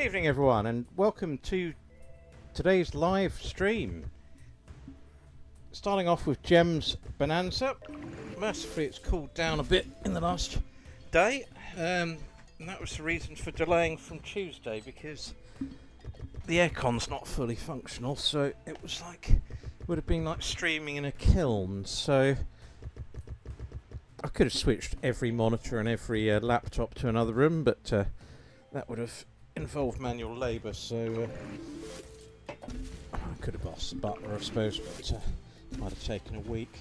evening everyone and welcome to today's live stream. Starting off with Gem's Bonanza. Mercifully it's cooled down a bit in the last day, and that was the reason for delaying from Tuesday, because the aircon's not fully functional, so it was like, would have been like streaming in a kiln. So I could have switched every monitor and every laptop to another room, but that would have involved manual labour, so I could have bossed the butler, I suppose, but it might have taken a week.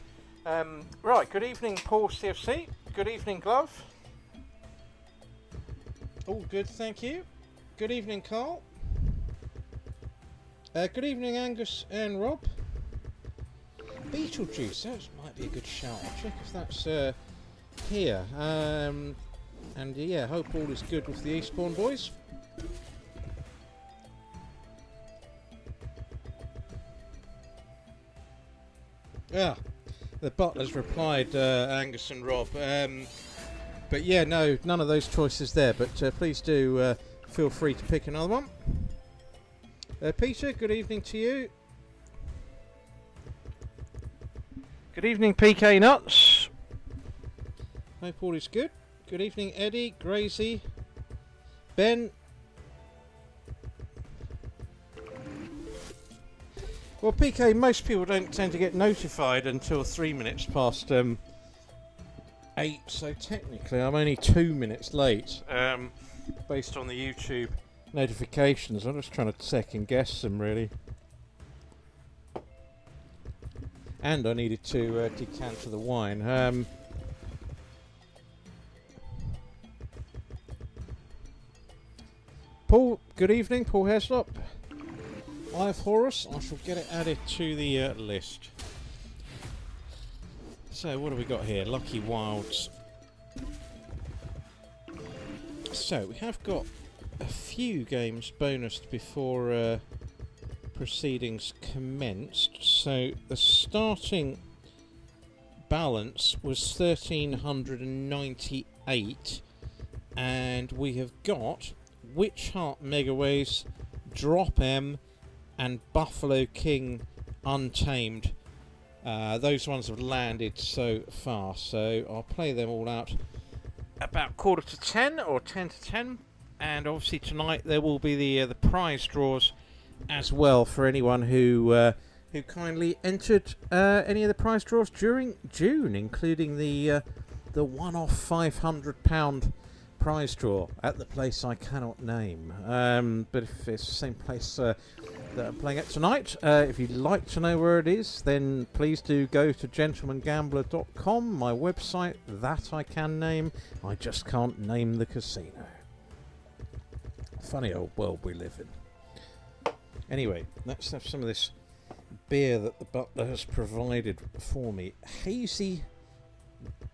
Right, good evening Paul CFC, good evening Glove. All good, thank you. Good evening Carl. Good evening Angus and Rob. Beetlejuice, that might be a good shout. I'll check if that's here. And yeah, hope all is good with the Eastbourne boys. Ah, the butler's replied, Angus and Rob. But yeah, no, none of those choices there. But please do feel free to pick another one. Peter, good evening to you. Good evening, PK Nuts. Hope all is good. Good evening, Eddie, Gracie, Ben. Well, PK, most people don't tend to get notified until 3 minutes past 8, so technically I'm only 2 minutes late, based on the YouTube notifications. I'm just trying to second guess them, really. And I needed to decant the wine. Paul, good evening, Paul Heslop. I have Horus. I shall get it added to the list. So what have we got here? Lucky Wilds. So we have got a few games bonused before proceedings commenced. So the starting balance was 1398, and we have got Witch Heart Megaways, Drop M, and Buffalo King Untamed. Those ones have landed so far, so I'll play them all out about 9:45 or 10 to 10. And obviously tonight there will be the prize draws as well for anyone who kindly entered any of the prize draws during June, including the one-off £500 prize draw at the place I cannot name. But if it's the same place that I'm playing at tonight, if you'd like to know where it is, then please do go to gentlemangambler.com, my website that I can name. I just can't name the casino. Funny old world we live in. Anyway, let's have some of this beer that the butler has provided for me. Hazy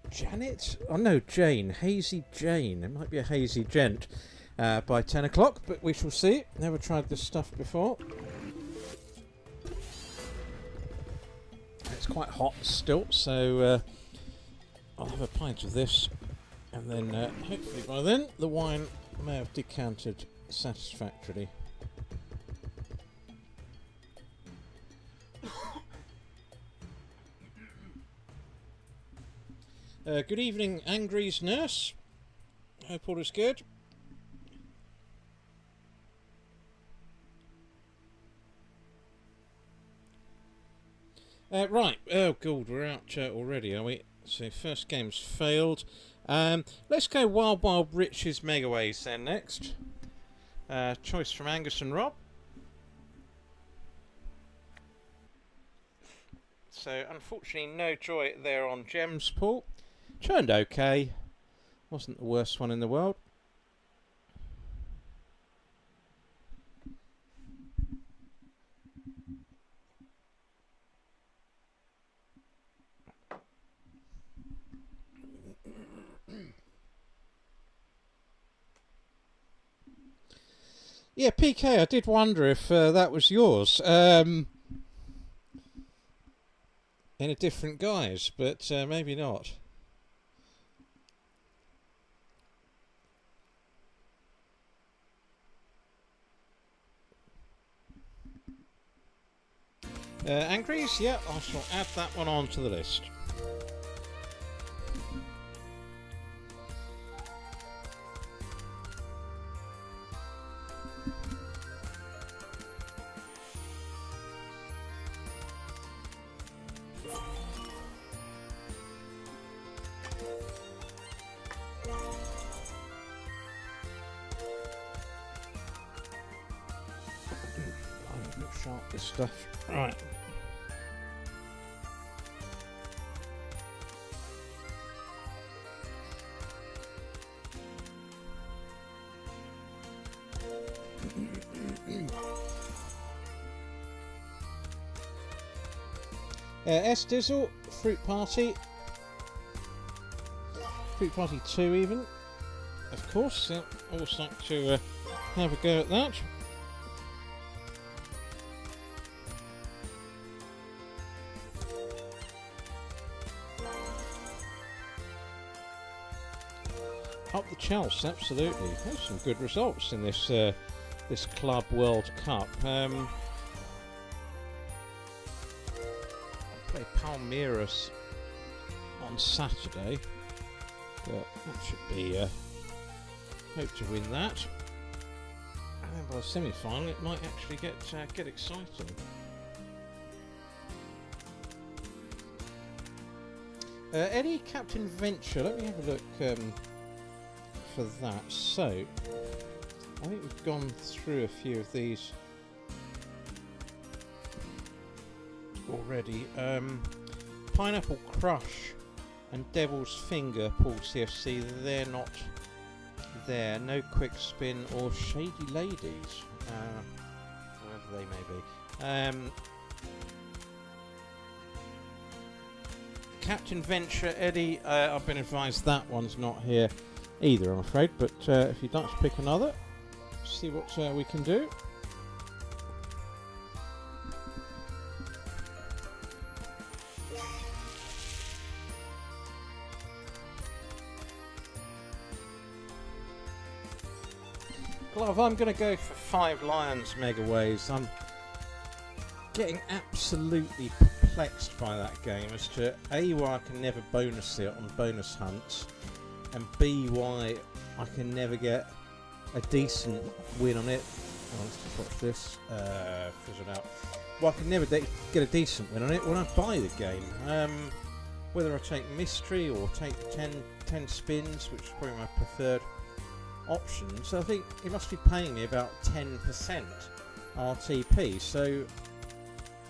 Janet? Oh no, Jane. Hazy Jane. It might be a hazy gent by 10 o'clock, but we shall see. Never tried this stuff before. It's quite hot still, so I'll have a pint of this, and then hopefully by then the wine may have decanted satisfactorily. Good evening, Angry's nurse. Hope all is good. Right. Oh, God, we're out already, are we? So, first game's failed. Let's go Wild Wild Rich's Megaways then next. Choice from Angus and Rob. So, unfortunately, no joy there on Gems, Paul. Turned okay. Wasn't the worst one in the world. Yeah, PK, I did wonder if that was yours. In a different guise, but maybe not. Angries, yeah, I shall add that one onto the list. Sharp this stuff. Right. S-Dizzle, Fruit Party. Fruit Party 2 even. Of course, always like to have a go at that. Up the Chelsea, absolutely. There's some good results in this this Club World Cup. I played Palmeiras on Saturday, but that should be hope to win that. And then by the semi-final, it might actually get exciting. Eddie, Captain Venture. Let me have a look. For that, so I think we've gone through a few of these already. Pineapple Crush and Devil's Finger, Paul CFC, they're not there. No Quick Spin or Shady Ladies, whatever they may be. Captain Venture, Eddie, I've been advised that one's not here either, I'm afraid, but if you'd like to pick another, see what we can do. Glove, I'm going to go for 5 Lions Megaways. I'm getting absolutely perplexed by that game as to A, why I can never bonus it on bonus hunts, and B, why I can never get a decent win on it. Oh, let's just watch this. Fizzled out. Well, I can never get a decent win on it when I buy the game. Whether I take mystery or take 10 spins, which is probably my preferred option. So I think it must be paying me about 10% RTP. So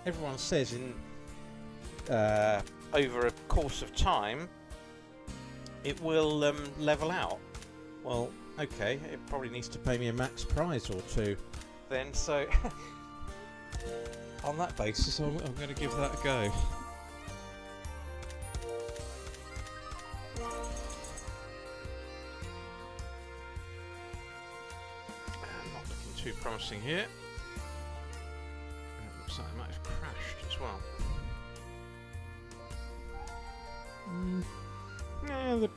everyone says in over a course of time, it will level out. Well, okay, it probably needs to pay me a max prize or two then, so on that basis I'm going to give that a go. Not looking too promising here. It looks like it might have crashed as well. Yeah, the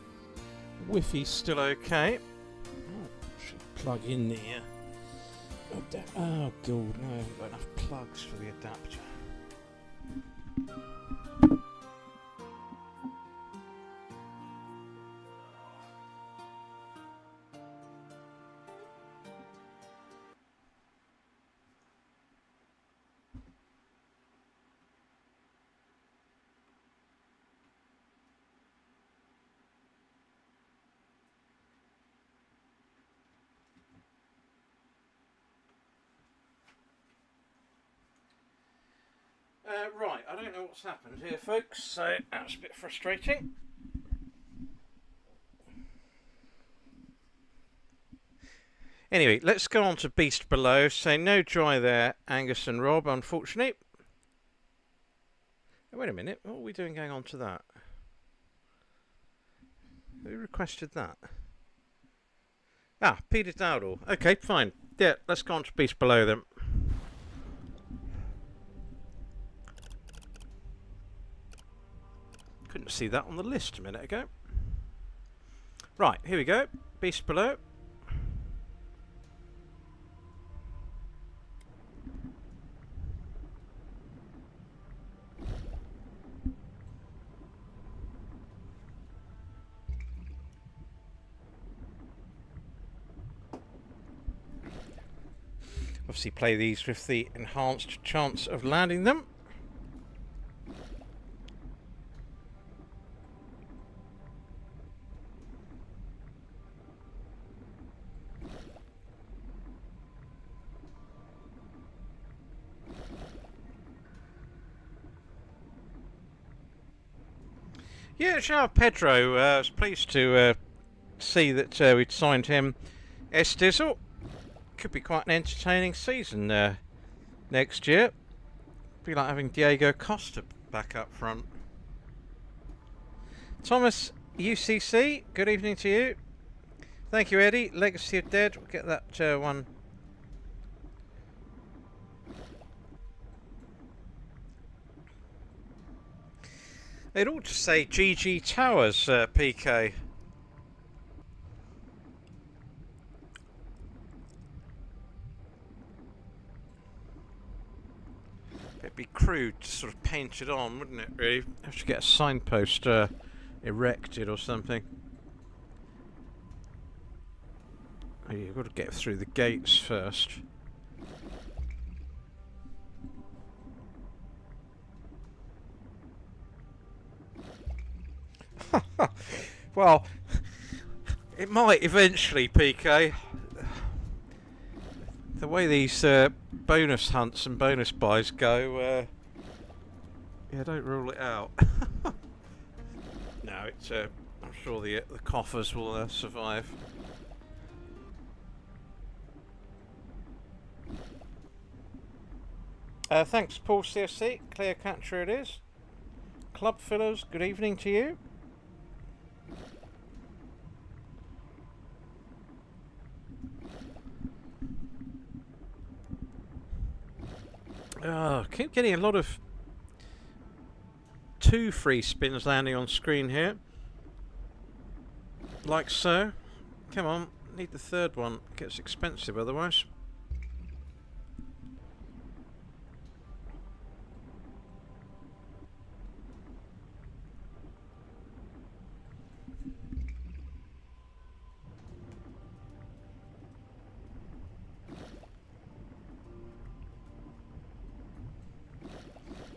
Wi-Fi's still okay. Oh, should plug in the oh god, no, I haven't got enough plugs for the adapter. Right, I don't know what's happened here, folks, so that's a bit frustrating. Anyway, let's go on to Beast Below. So no joy there, Angus and Rob, unfortunately. Oh, wait a minute, what are we doing going on to that? Who requested that? Ah, Peter Dowdle. Okay, fine. Yeah, let's go on to Beast Below then. Couldn't see that on the list a minute ago. Right, here we go. Beast Below. Obviously play these with the enhanced chance of landing them. Yeah, João Pedro, I was pleased to see that we'd signed him S-Dizzle. Could be quite an entertaining season next year. Be like having Diego Costa back up front. Thomas UCC, good evening to you. Thank you, Eddie. Legacy of Dead, we'll get that one. It ought to say GG Towers, PK. It'd be crude to sort of paint it on, wouldn't it, really? Have to get a signpost erected or something. Oh, you've got to get through the gates first. Well, it might eventually, PK. The way these bonus hunts and bonus buys go, yeah, don't rule it out. No, it's. I'm sure the coffers will survive. Thanks, Paul CSC. Clear catcher it is. Club fillers, good evening to you. Oh, keep getting a lot of 2 free spins landing on screen here. Like so. Come on, need the 3rd one. It gets expensive otherwise.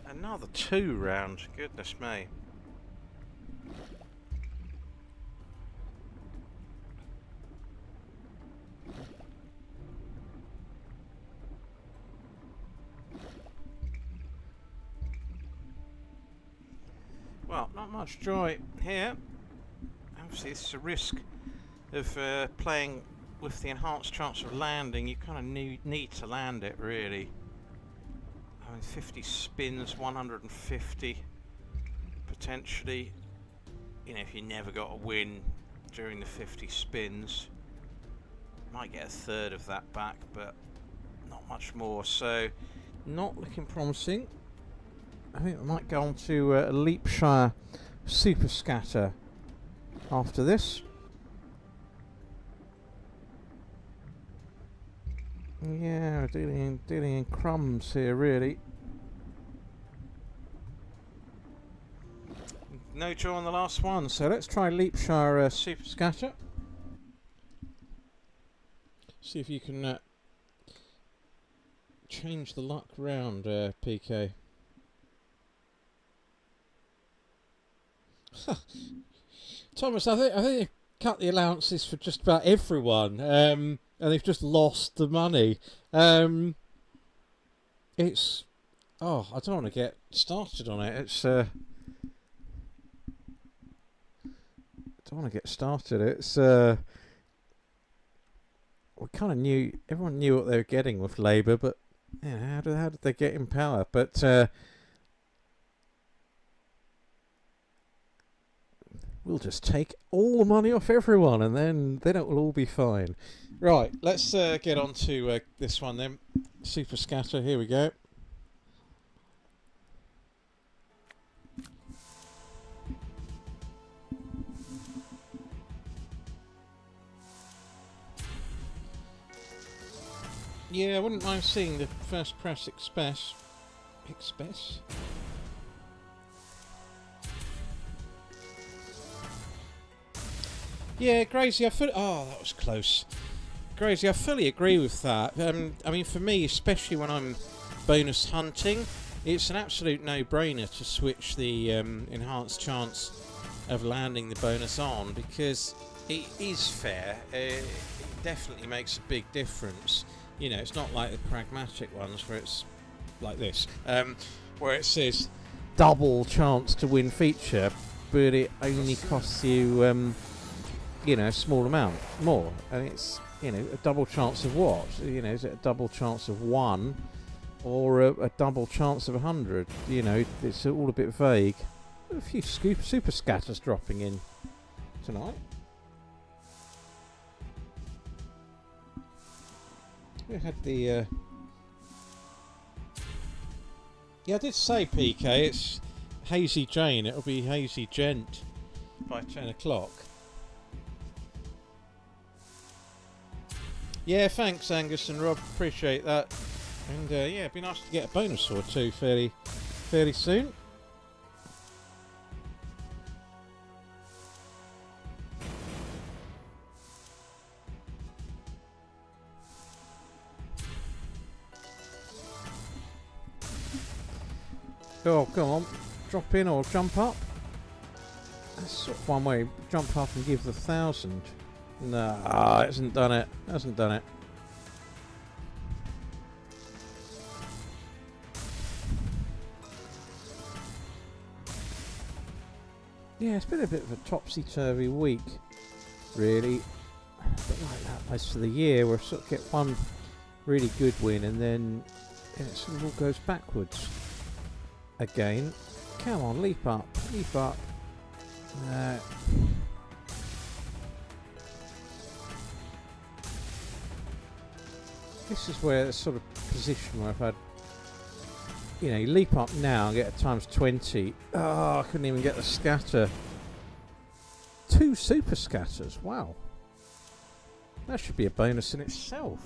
Another 2 round, goodness me. Well, not much joy here. Obviously, this is a risk of playing with the enhanced chance of landing. You kind of need to land it, really. I mean, 50 spins, 150 potentially. You know, if you never got a win during the 50 spins, might get a 1/3 of that back, but not much more. So, not looking promising. I think I might go on to a Leapshshire Super Scatter after this. Yeah, dealing in crumbs here, really. No draw on the last one, so let's try Leapshshire Super Scatter. See if you can change the luck round, PK. Thomas, I think they've cut the allowances for just about everyone. And they've just lost the money. It's... Oh, I don't want to get started on it. It's... I don't want to get started. It's... We kind of knew... Everyone knew what they were getting with Labour, but... You know, how did they get in power? But... we'll just take all the money off everyone, and then it will all be fine. Right, let's get on to this one then. Super Scatter, here we go. Yeah, I wouldn't mind seeing the first press Express. Express? Yeah, Gracie, I thought... Oh, that was close. crazy. I fully agree with that. I mean, for me, especially when I'm bonus hunting, it's an absolute no-brainer to switch the enhanced chance of landing the bonus on, because it is fair. It definitely makes a big difference. You know, it's not like the pragmatic ones where it's like this, where it says double chance to win feature, but it only costs you, you know, a small amount more. And it's, you know, a double chance of what? You know, is it a double chance of 1 or a double chance of 100? You know, it's all a bit vague. A few super scatters dropping in tonight. We had the yeah, I did say PK, it's Hazy Jane. It'll be Hazy Gent by 10 o'clock. Yeah, thanks Angus and Rob, appreciate that. And yeah, it'd be nice to get a bonus or two fairly soon. Oh, come on. Drop in or jump up. That's sort of one way. Jump up and give the 1,000. No, it hasn't done it. Hasn't done it. Yeah, it's been a bit of a topsy-turvy week, really. But like that most of the year, we'll sort of get one really good win and then it sort of all goes backwards again. Come on, leap up, leap up. This is where the sort of position where I've had, you know, you leap up now and get a times 20. Oh, I couldn't even get the scatter. 2 super scatters, wow. That should be a bonus in itself.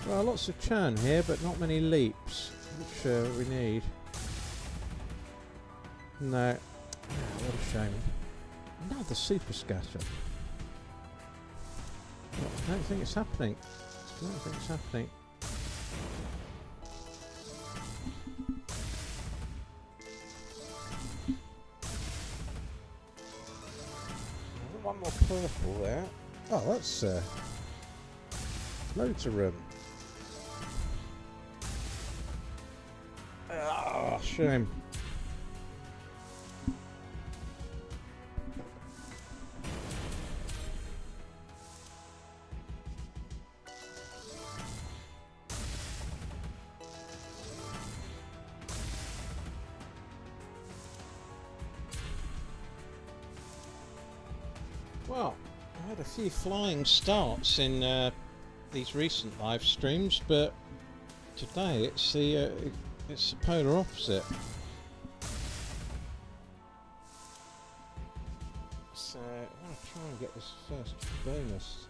Well, lots of churn here, but not many leaps, which we need. No. Oh, what a shame. Another super scatter. I don't think it's happening. I don't think it's happening. One more purple there. Oh, that's loads of room. Ah, shame. Well, I had a few flying starts in these recent live streams, but today it's the polar opposite. So I want to try and get this first bonus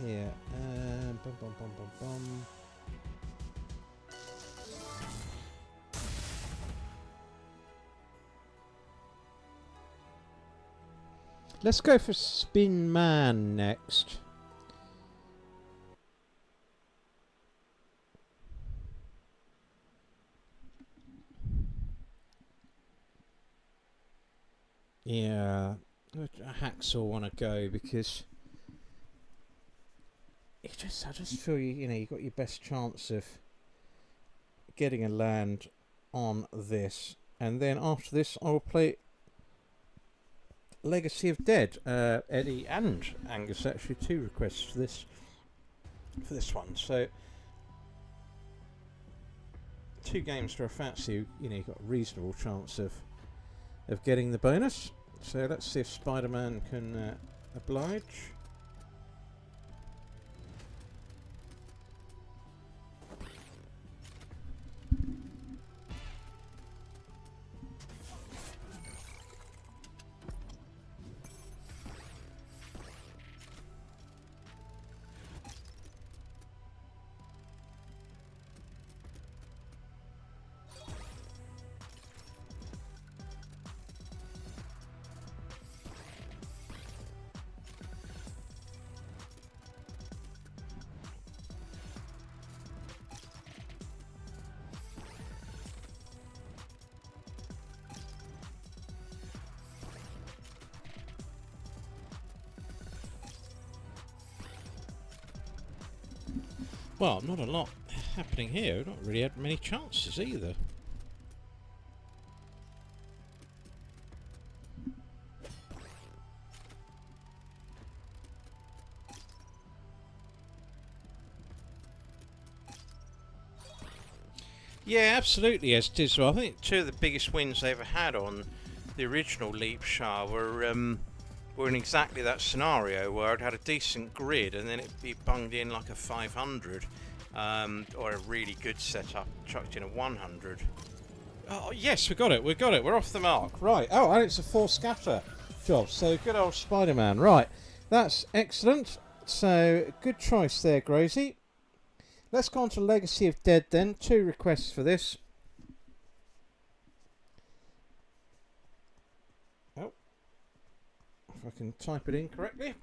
here. Bum, bum, bum, bum, bum. Let's go for Spin Man next. Yeah, I hacksaw want to go because I just feel you know you got your best chance of getting a land on this, and then after this I will play Legacy of Dead. Eddie and Angus actually 2 requests for this one. So 2 games for a fancy. You know, you've got a reasonable chance of getting the bonus. So let's see if Spider-Man can oblige. Well, not a lot happening here. We've not really had many chances either. Yeah, absolutely, as it is. Well, I think two of the biggest wins they ever had on the original Leapshshire were in exactly that scenario where I'd had a decent grid and then it'd be bunged in like a 500 or a really good setup chucked in a 100. Oh yes, we got it, we're off the mark. Right, oh, and it's a 4 scatter job, so good old Spider-Man. Right, that's excellent. So good choice there, Grozy. Let's go on to Legacy of Dead then. 2 requests for this. Oh, if I can type it in correctly.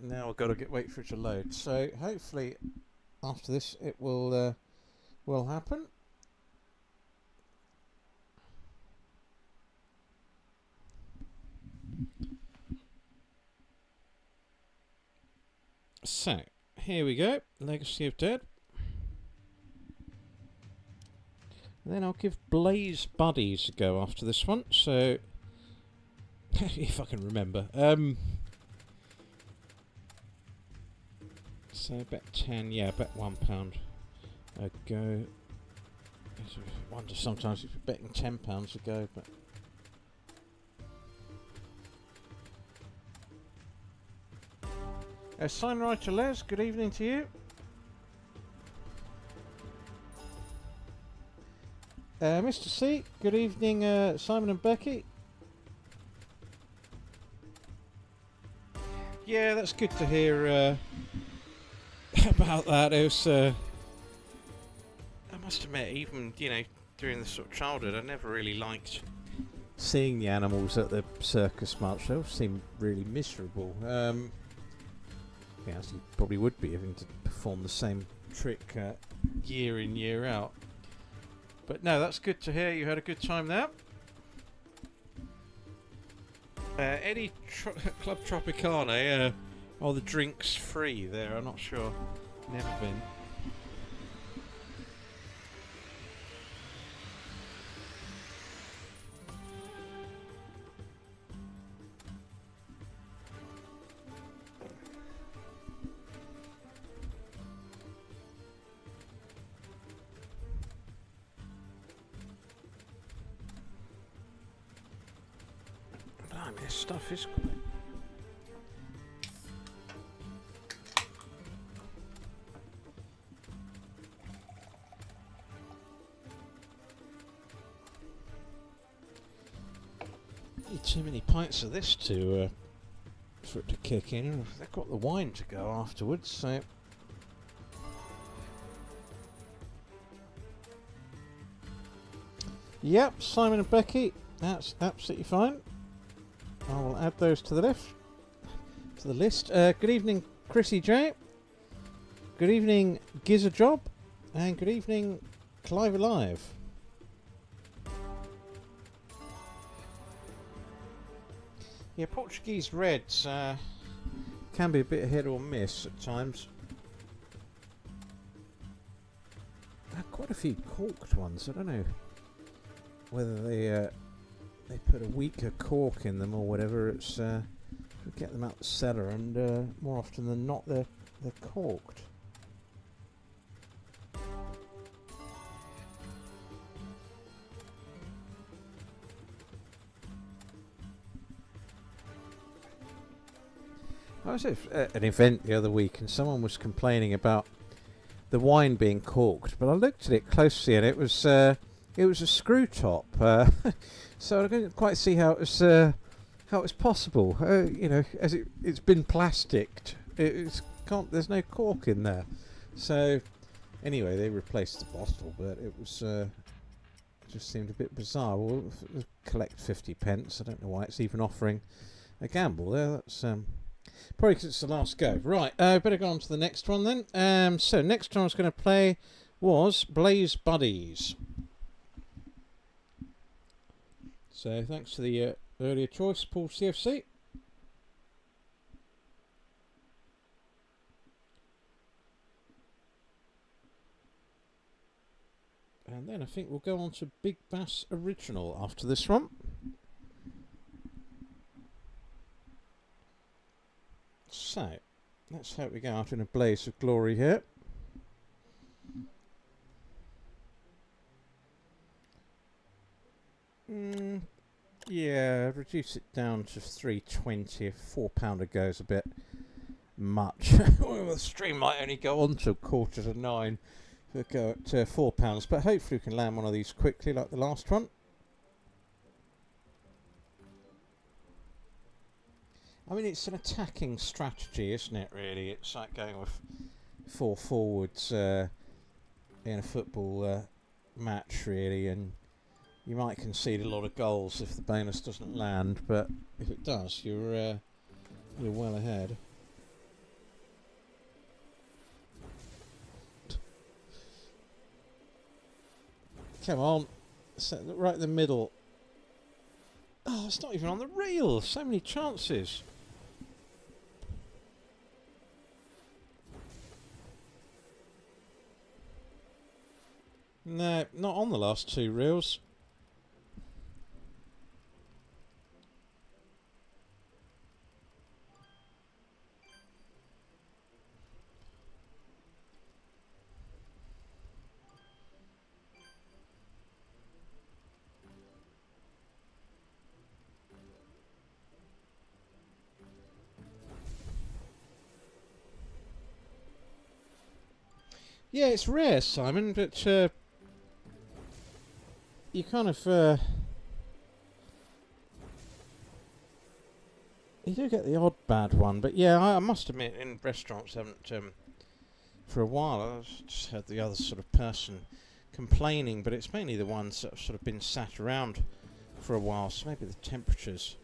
Now I've got to wait for it to load. So hopefully after this it will happen. So, here we go, Legacy of Dead. And then I'll give Blaze Buddies a go after this one, so if I can remember. So bet 10, yeah, bet £1 a go. I wonder sometimes if you're betting £10 a go, but Signwriter Les, good evening to you. Mr. C, good evening, Simon and Becky. Yeah, that's good to hear about that. It was, I must admit, even, you know, during the sort of childhood, I never really liked seeing the animals at the circus much. They all seemed really miserable. Yeah, as you probably would be having to perform the same trick year in, year out. But no, that's good to hear you had a good time there. Any Club Tropicana, are the drinks free there? I'm not sure. Never been. This stuff is quite... Need too many pints of this to for it to kick in. They've got the wine to go afterwards, so... Yep, Simon and Becky, that's absolutely fine. I will add those to the list. Good evening, Chrissy J. Good evening, Gizajob, and good evening, Clive Alive. Yeah, Portuguese Reds can be a bit hit or miss at times. Quite a few corked ones. I don't know whether they put a weaker cork in them or whatever. It's we get them out the cellar, and more often than not, they're corked. I was at an event the other week, and someone was complaining about the wine being corked, but I looked at it closely, and it was a screw top. So I didn't quite see how it was possible. You know, as it's been plasticked, there's no cork in there. So anyway, they replaced the bottle, but it was just seemed a bit bizarre. We'll collect 50 pence. I don't know why it's even offering a gamble there. That's probably because it's the last go. Right, better go on to the next one then. So next one I was going to play was Blaze Buddies. So thanks to the earlier choice, Paul CFC. And then I think we'll go on to Big Bass Original after this one. So, let's hope we go out in a blaze of glory here. Yeah, reduce it down to 320. If £4 goes a bit much. Well, the stream might only go on till 8:45. We'll go at £4, but hopefully we can land one of these quickly like the last one. I mean, it's an attacking strategy, isn't it, really? It's like going with 4 forwards in a football match, really, and you might concede a lot of goals if the bonus doesn't land, but if it does, you're well ahead. Come on, right in the middle. Oh, it's not even on the reel. So many chances. No, not on the last 2 reels. Yeah, it's rare, Simon, but you kind of you do get the odd bad one, but yeah, I must admit, in restaurants, I haven't for a while. I've just heard the other sort of person complaining, but it's mainly the ones that have sort of been sat around for a while, so maybe the temperature's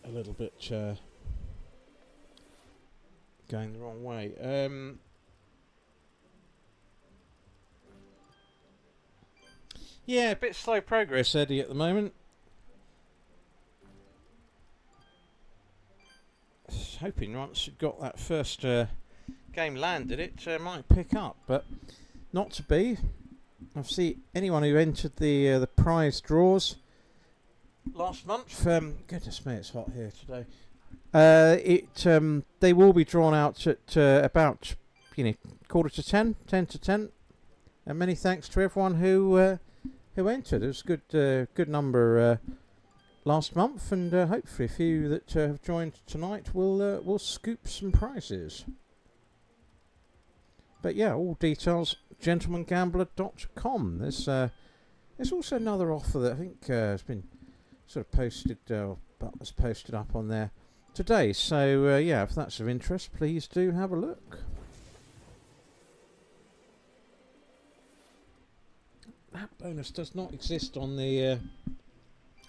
a little bit going the wrong way. Yeah, a bit slow progress, Eddie, at the moment. Hoping once you've got that first game landed, it might pick up, but not to be. I've seen anyone who entered the prize draws last month. Goodness me, it's hot here today. They will be drawn out at about 9:45, 10 to 10. And many thanks to everyone who entered. It was a good number last month, and hopefully a few that have joined tonight will scoop some prizes. But yeah, all details gentlemangambler.com. There's also another offer that I think has been sort of posted, was posted up on there today. So yeah, if that's of interest, please do have a look. That bonus does not exist on the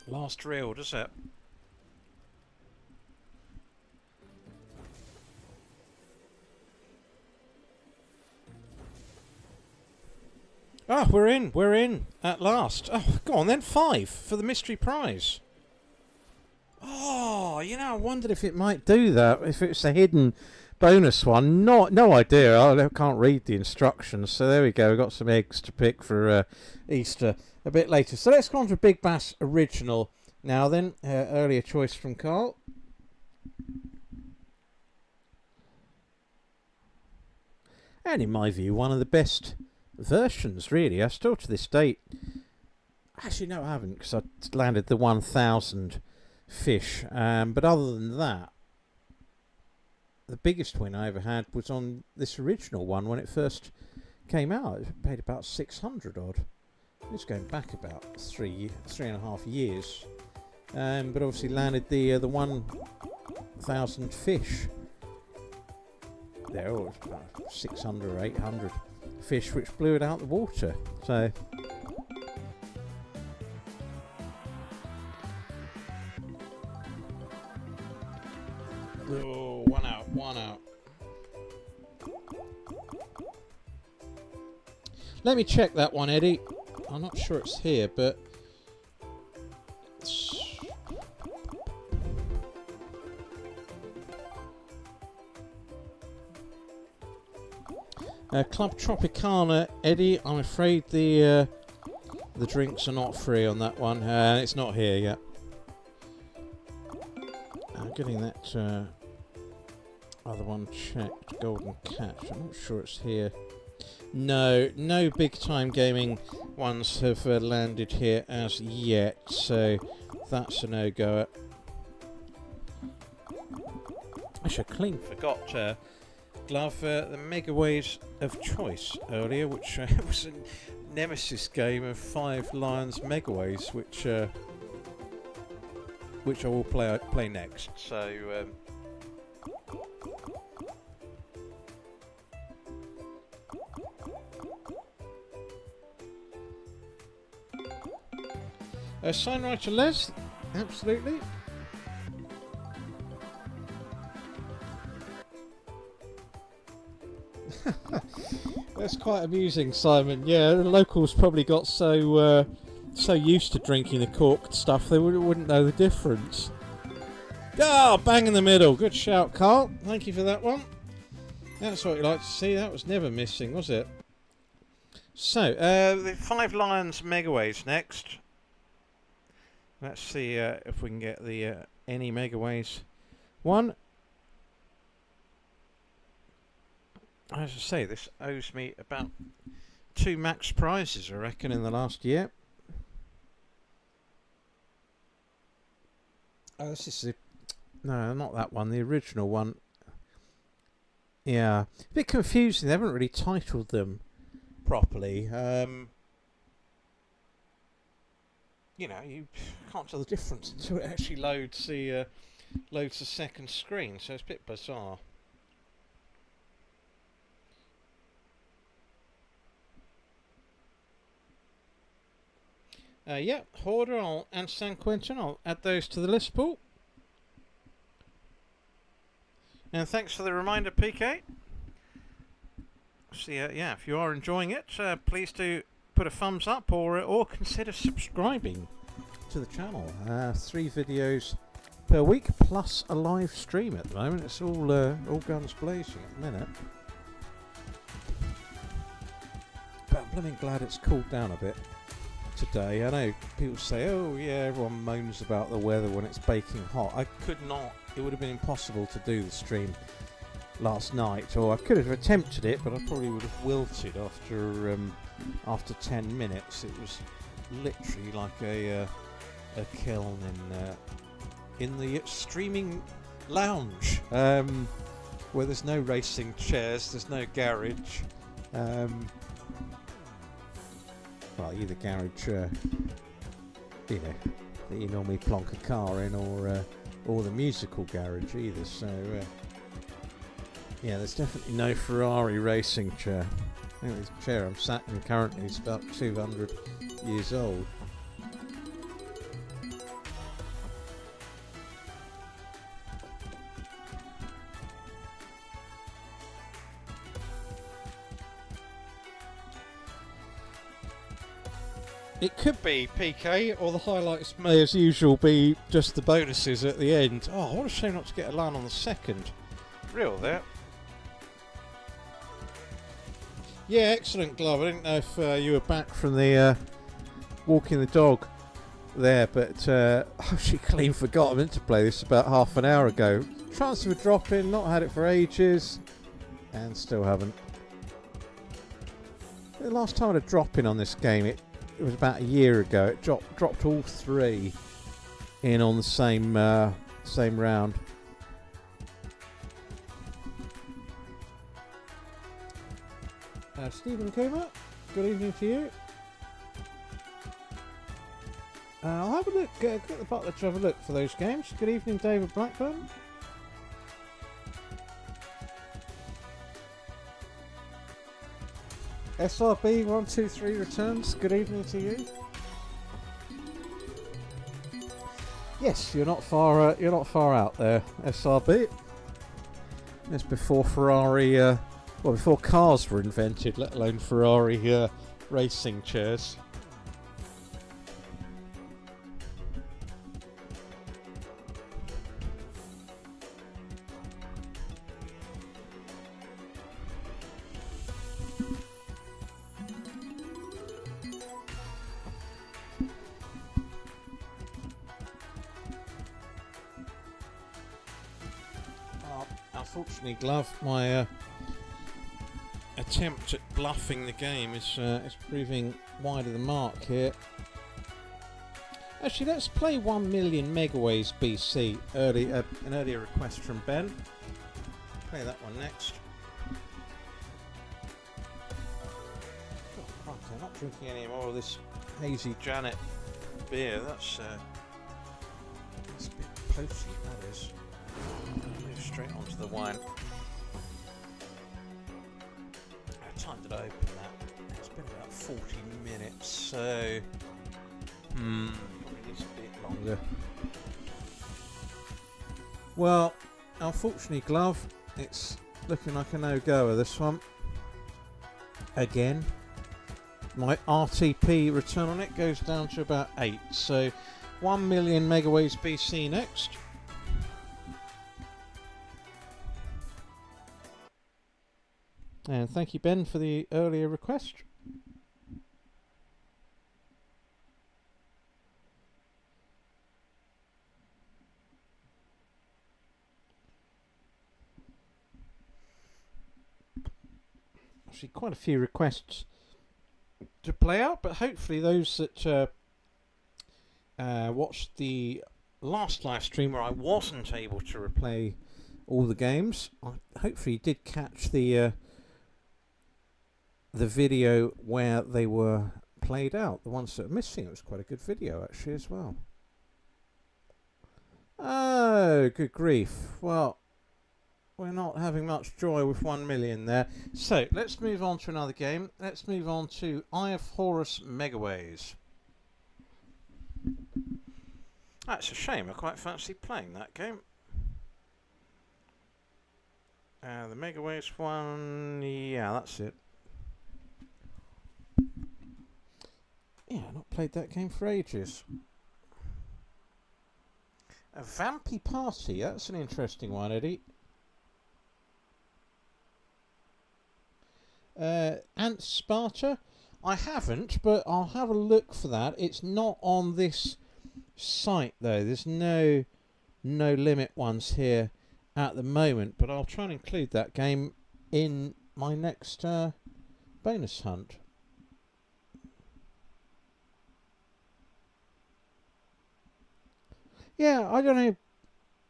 last reel, does it? Ah, we're in at last. Oh, go on then, 5 for the mystery prize. Oh, I wondered if it might do that, if it's a hidden bonus one. No idea. I can't read the instructions. So there we go. We've got some eggs to pick for Easter a bit later. So let's go on to Big Bass Original now then. Earlier choice from Carl. And in my view, one of the best versions, really. I still to this date... Actually, no, I haven't, because I landed the 1,000 fish. But other than that, the biggest win I ever had was on this original one when it first came out. It paid about 600 odd. It's going back about 3.5 years. But obviously landed the 1,000 fish. There was about 600 or 800 fish, which blew it out the water. So. Oh, one out. Let me check that one, Eddie. I'm not sure it's here, but... Club Tropicana, Eddie. I'm afraid the drinks are not free on that one. It's not here yet. I'm getting that other one checked. Golden Catch. I'm not sure it's here. No big time gaming ones have landed here as yet, so that's a no-goer. Actually, I clean forgot Glove, the Megaways of choice earlier, which was a nemesis game of 5 Lions Megaways, which I will play next. So Signwriter Les, absolutely. That's quite amusing, Simon. Yeah, the locals probably got so used to drinking the corked stuff they wouldn't know the difference. Ah, bang in the middle. Good shout, Carl. Thank you for that one. That's what you like to see. That was never missing, was it? So, the 5 Lions Megaways next. Let's see if we can get the any Megaways one. As I say, this owes me about 2 max prizes, I reckon, in the last year. Oh, this is the... No, not that one, the original one. Yeah, a bit confusing. They haven't really titled them properly. You know, you can't tell the difference until it actually loads the second screen, so it's a bit bizarre. Yeah, Hoarder and San Quentin, I'll add those to the list, Paul. And thanks for the reminder, PK. So yeah, if you are enjoying it, please do put a thumbs up or consider subscribing to the channel. 3 videos per week plus a live stream at the moment. It's all guns blazing at the minute. But I'm blooming glad it's cooled down a bit today. I know people say, oh yeah, everyone moans about the weather when it's baking hot. I could not. It would have been impossible to do the stream last night, or I could have attempted it, but I probably would have wilted after 10 minutes. It was literally like a kiln in the streaming lounge, where there's no racing chairs, there's no garage. Well, either garage, you know, that you normally plonk a car in, or the musical garage either. So yeah, there's definitely no Ferrari racing chair. I think this chair I'm sat in currently is about 200 years old. It could be PK, or the highlights may, as usual, be just the bonuses at the end. Oh, what a shame not to get a line on the second. Real there. Yeah, excellent, Glove. I didn't know if you were back from the walking the dog there, but I actually clean forgot. I meant to play this about half an hour ago. Chance of a drop in, not had it for ages, and still haven't. The last time I had a drop in on this game, it was about a year ago. It dropped all 3 in on the same round. Stephen Coomer, good evening to you. I'll have a look, get the butler to have a look for those games. Good evening, David Blackburn. SRB 123 returns. Good evening to you. Yes, you're not far out there, SRB. That's before Ferrari, well, before cars were invented, let alone Ferrari racing chairs. unfortunately, Glove, my attempt at bluffing the game is proving wide of the mark here. Actually, let's play 1 Million Megaways BC. An earlier request from Ben. Play that one next. God, I'm not drinking any more of this Hazy Janet beer. That's a bit potent, that is. Move straight onto the wine. What time did I open that? It's been about 40 minutes, so probably needs a bit longer. Well, unfortunately, Glove, it's looking like a no-goer, this one. Again. My RTP return on it goes down to about 8, so 1 Million Megaways BC next. And thank you, Ben, for the earlier request. Actually, quite a few requests to play out, but hopefully those that watched the last live stream where I wasn't able to replay all the games, hopefully you did catch the video where they were played out. The ones that are missing, it was quite a good video actually as well. Oh, good grief. Well, we're not having much joy with 1 million there. So, let's move on to another game. Let's move on to Eye of Horus Megaways. That's a shame. I quite fancy playing that game. The Megaways one, yeah, that's it. Yeah, I've not played that game for ages. A Vampy Party, that's an interesting one, Eddie. Ant Sparta, I haven't, but I'll have a look for that. It's not on this site though. There's no limit ones here at the moment, but I'll try and include that game in my next bonus hunt. Yeah, I don't know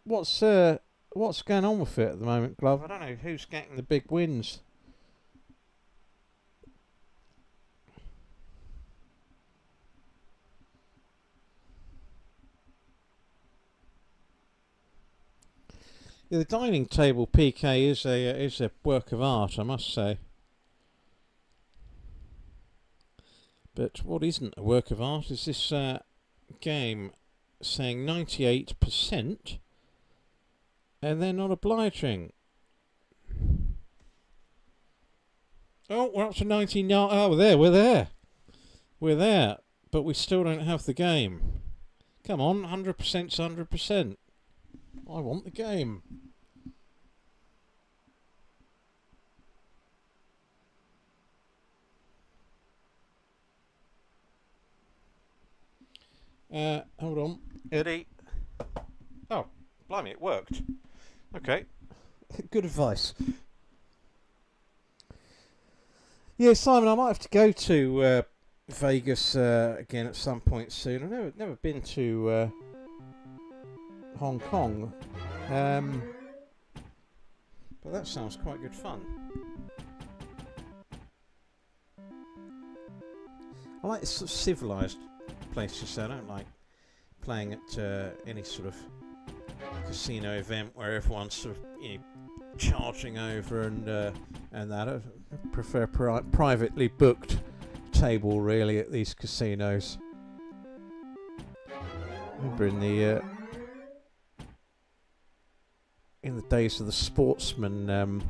what's going on with it at the moment, Glove. I don't know who's getting the big wins. Yeah, the dining table PK is a work of art, I must say. But what isn't a work of art is this game saying 98%, and they're not obliging. Oh, we're up to 99. Oh, we're there, but we still don't have the game. Come on, 100%'s 100%. I want the game. Hold on, Eddie. Oh, blimey, it worked. Okay, good advice. Yeah, Simon, I might have to go to Vegas again at some point soon. I've never been to Hong Kong, but that sounds quite good fun. I like this sort of civilised places, so I don't like playing at any sort of casino event where everyone's sort of, you know, charging over and that. I prefer privately booked table really at these casinos. Remember in the days of the Sportsman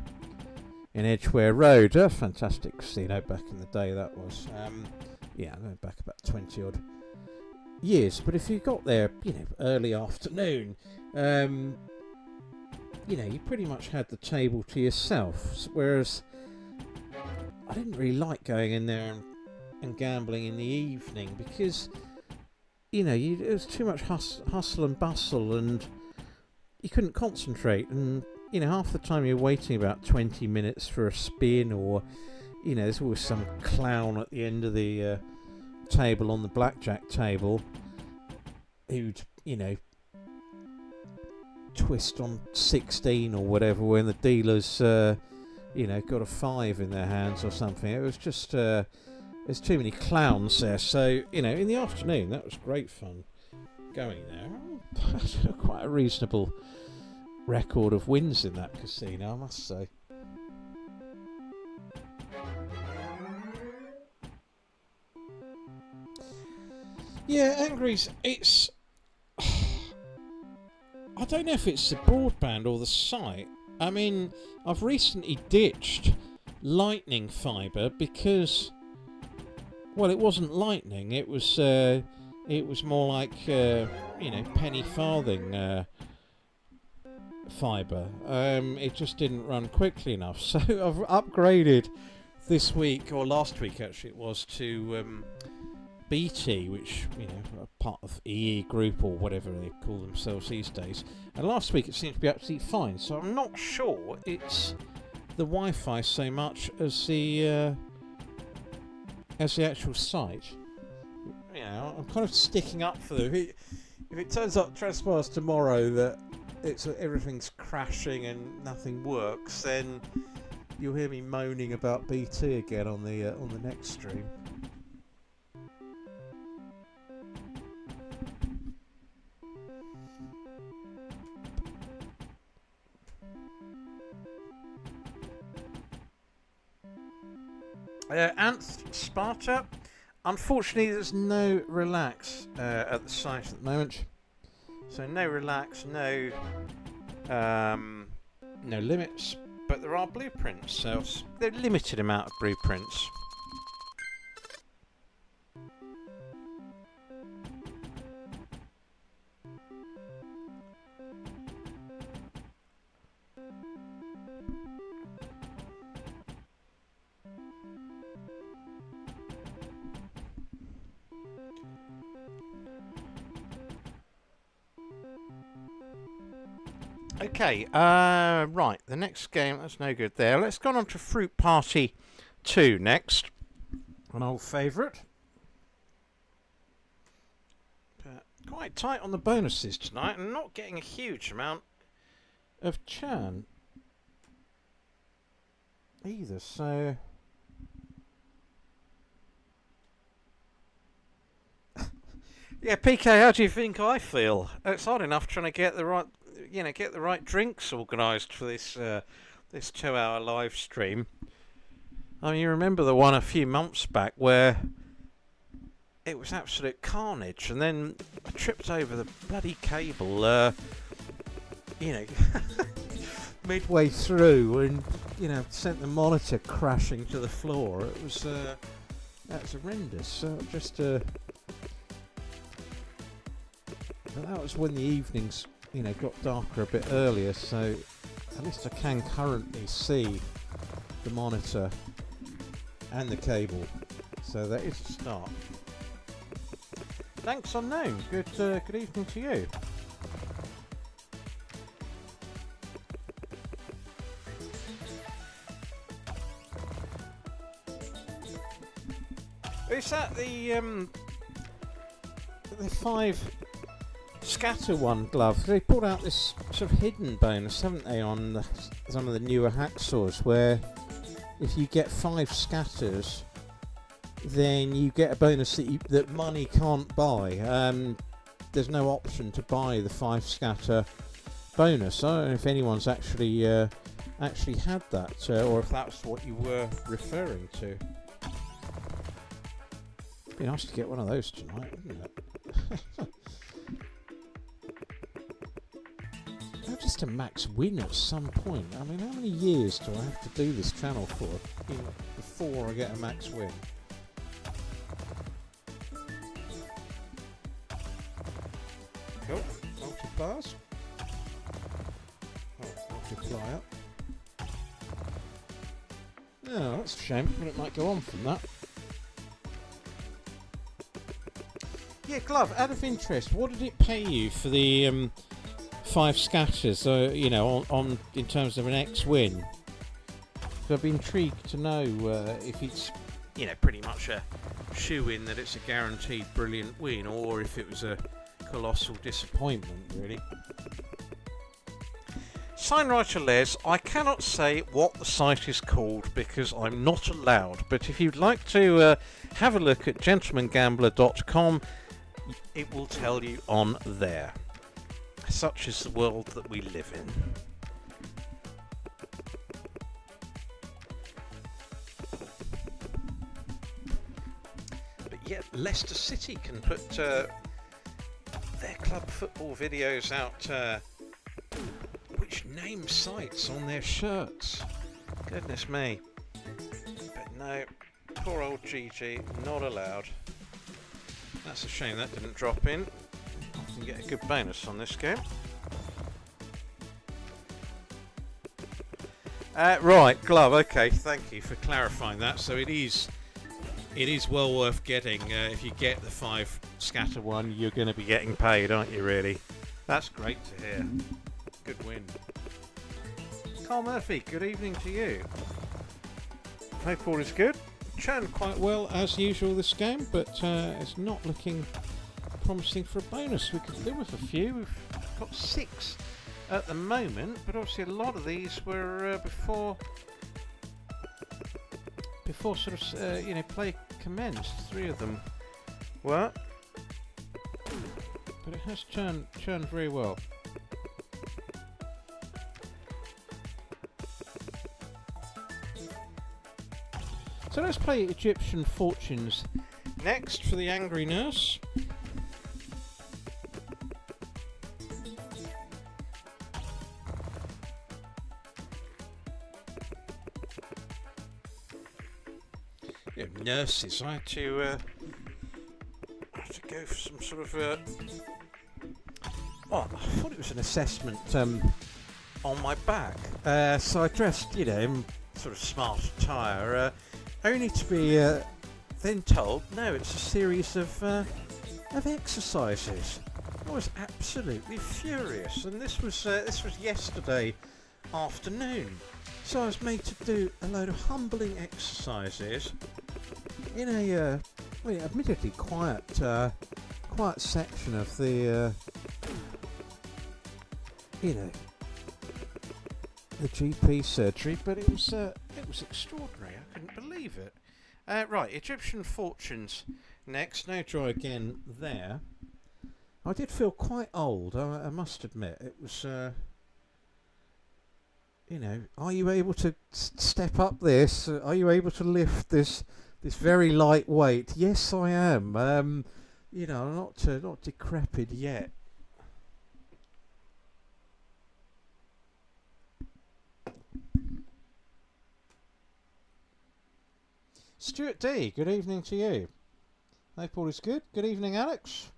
in Edgware Road, a fantastic casino back in the day that was. Yeah, I'm going back about 20 odd years, but if you got there, you know, early afternoon, you know, you pretty much had the table to yourself, whereas I didn't really like going in there and gambling in the evening because, you know, it was too much hustle and bustle, and you couldn't concentrate, and you know, half the time you're waiting about 20 minutes for a spin, or, you know, there's always some clown at the end of the table on the blackjack table who'd, you know, twist on 16 or whatever when the dealer's, you know, got a 5 in their hands or something. It was just, there's too many clowns there. So, you know, in the afternoon, that was great fun going there. Quite a reasonable record of wins in that casino, I must say. Yeah, Angry's, it's... I don't know if it's the broadband or the site. I mean, I've recently ditched lightning fibre because, well, it wasn't lightning. It was more like, you know, penny farthing fibre. It just didn't run quickly enough. So I've upgraded this week, or last week actually it was, to BT, which, you know, a part of EE Group or whatever they call themselves these days. And last week it seemed to be absolutely fine. So I'm not sure it's the Wi-Fi so much as the actual site. You know, I'm kind of sticking up for them. If it turns out, transpires tomorrow that everything's crashing and nothing works, then you'll hear me moaning about BT again on the next stream. Anth Sparta. Unfortunately, there's no relax at the site at the moment. So no relax, no limits, but there are blueprints. So they're a limited amount of blueprints. Okay, right, the next game, that's no good there. Let's go on to Fruit Party 2 next. An old favourite. Quite tight on the bonuses tonight, and not getting a huge amount of churn either, so... Yeah, PK, how do you think I feel? It's hard enough trying to get the right... You know, get the right drinks organised for this this 2-hour live stream. I mean, you remember the one a few months back where it was absolute carnage, and then I tripped over the bloody cable, you know, midway through, and, you know, sent the monitor crashing to the floor. It was that's horrendous. So just but that was when the evenings, you know, got darker a bit earlier, so at least I can currently see the monitor and the cable, so that is a start. Thanks, Unknown. Good evening to you. Is that the 5 scatter one glove? They brought out this sort of hidden bonus, haven't they, on some of the newer hacksaws, where if you get 5 scatters, then you get a bonus that money can't buy. There's no option to buy the 5 scatter bonus. I don't know if anyone's actually had that, or if that's what you were referring to. It'd be nice to get one of those tonight, wouldn't it? Just a max win at some point. I mean, how many years do I have to do this channel for before I get a max win? Cool. Multipliers. Oh, multiplier. Oh, that's a shame, but it might go on from that. Yeah, Glove, out of interest, what did it pay you for the 5 scatters, you know, on in terms of an X win. So I'd be intrigued to know if it's, you know, pretty much a shoe-in that it's a guaranteed brilliant win, or if it was a colossal disappointment, really. Signwriter Les, I cannot say what the site is called because I'm not allowed, but if you'd like to have a look at gentlemangambler.com, it will tell you on there. Such is the world that we live in. But yet Leicester City can put their club football videos out, which name sites on their shirts. Goodness me. But no, poor old GG, not allowed. That's a shame that didn't drop in. I can get a good bonus on this game. Right, Glove, okay, thank you for clarifying that. So it is well worth getting. If you get the 5 scatter one, you're going to be getting paid, aren't you, really? That's great to hear. Good win. Carl Murphy, good evening to you. Hope all is good. Churned quite well as usual this game, but it's not looking promising for a bonus. We could do with a few. We've got 6 at the moment, but obviously a lot of these were before sort of you know, play commenced. 3 of them were, but it has churned very well. So let's play Egyptian Fortunes next for the Angry Nurse. Yeah, nurses. I had to go for some sort of. Oh, I thought it was an assessment on my back. So I dressed, you know, in sort of smart attire. Only to be then told, no, it's a series of exercises. I was absolutely furious, and this was yesterday afternoon. So I was made to do a load of humbling exercises in a, well, admittedly quiet section of the, you know, the GP surgery, but it was extraordinary. I couldn't believe it. Right, Egyptian Fortunes next. No draw again there. I did feel quite old, I must admit. It was, you know, are you able to step up this? Are you able to lift this very light weight? Yes, I am. You know, I'm not decrepit yet. Stuart D, good evening to you. Hope all is good. Good evening, Alex.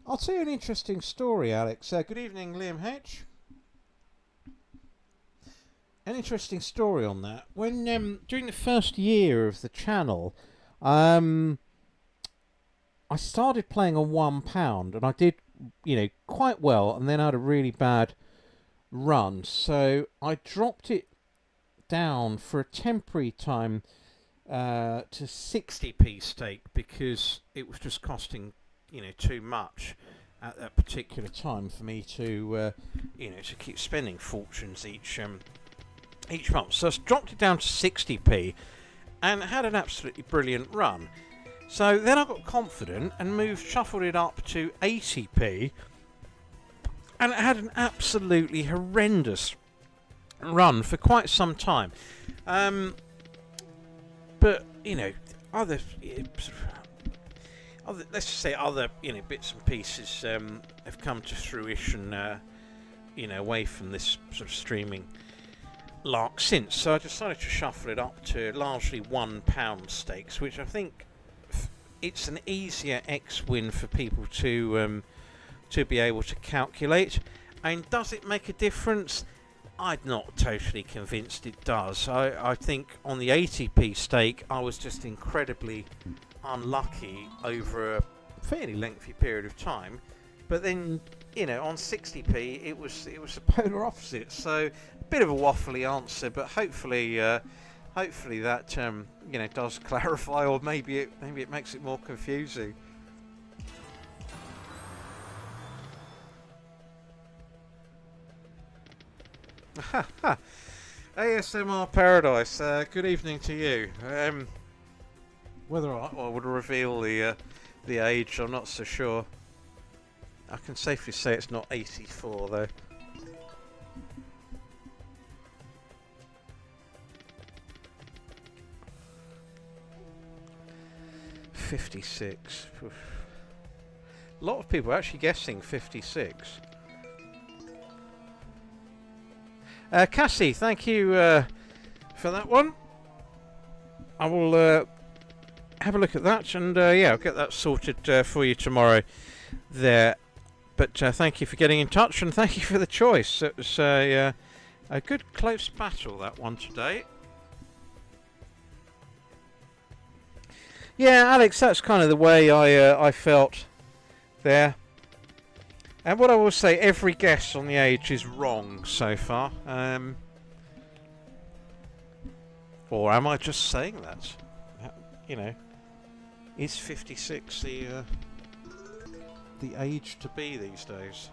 I'll tell you an interesting story, Alex. Good evening, Liam H. An interesting story on that. When during the first year of the channel, I started playing on £1, and I did, you know, quite well, and then I had a really bad run, so I dropped it down for a temporary time to 60p stake because it was just costing, you know, too much at that particular time for me to you know, to keep spending fortunes each month. So I dropped it down to 60p and had an absolutely brilliant run. So then I got confident and shuffled it up to 80p. And it had an absolutely horrendous run for quite some time. But, you know, let's just say other, you know, bits and pieces have come to fruition, you know, away from this sort of streaming lark since. So I decided to shuffle it up to largely £1 stakes, which I think it's an easier X win for people to be able to calculate. And does it make a difference? I'm not totally convinced it does. I think on the 80p stake I was just incredibly unlucky over fairly lengthy period of time, but then, you know, on 60p it was the polar opposite. So a bit of a waffly answer, but hopefully that you know, does clarify, or maybe it makes it more confusing. ASMR Paradise, good evening to you. Whether I would reveal the age, I'm not so sure. I can safely say it's not 84 though. $56. Oof. A lot of people are actually guessing 56. Cassie, thank you for that one. I will have a look at that, and yeah, I'll get that sorted for you tomorrow there. But thank you for getting in touch, and thank you for the choice. It was a good close battle, that one today. Yeah, Alex, that's kind of the way I felt there. And what I will say, every guess on the age is wrong so far. Or am I just saying that? You know, is 56 the age to be these days?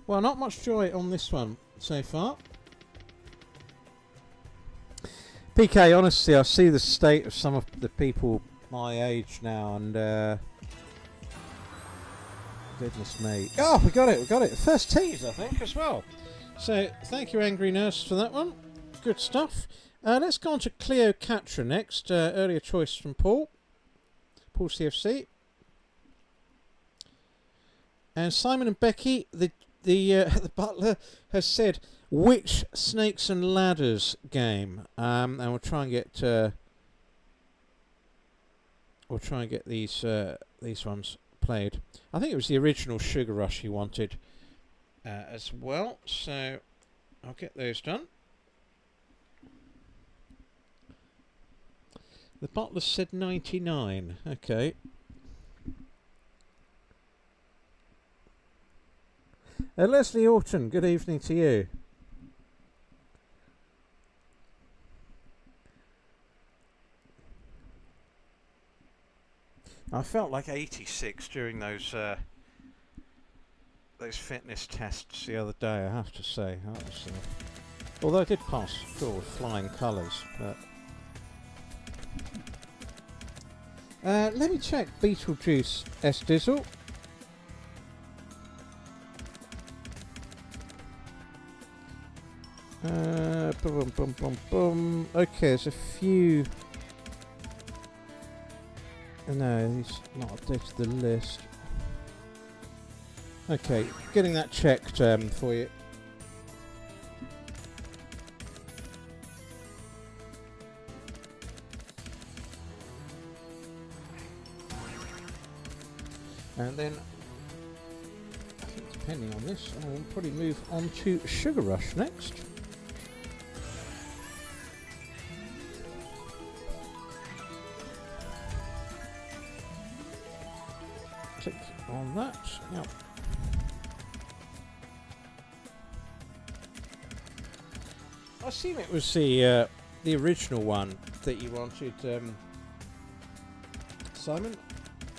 Well, not much joy on this one so far. PK, honestly, I see the state of some of the people my age now, and goodness me. Oh, we got it. First tease, I think, as well. So, thank you, Angry Nurse, for that one. Good stuff. Let's go on to Cleocatra next. Earlier choice from Paul CFC. And Simon and Becky, the butler, has said, which Snakes and Ladders game? And we'll try and get these ones played. I think it was the original Sugar Rush he wanted as well, so I'll get those done. The butler said 99. Okay. Leslie Orton, good evening to you. I felt like 86 during those fitness tests the other day, I have to say. That was, although I did pass with flying colours, but let me check Beetlejuice S Dizzle. Okay, there's a few. No, he's not updated the list. Okay, getting that checked for you. And then, I think depending on this, I'll probably move on to Sugar Rush next. Click on that. Yep. I assume it was the original one that you wanted, Simon,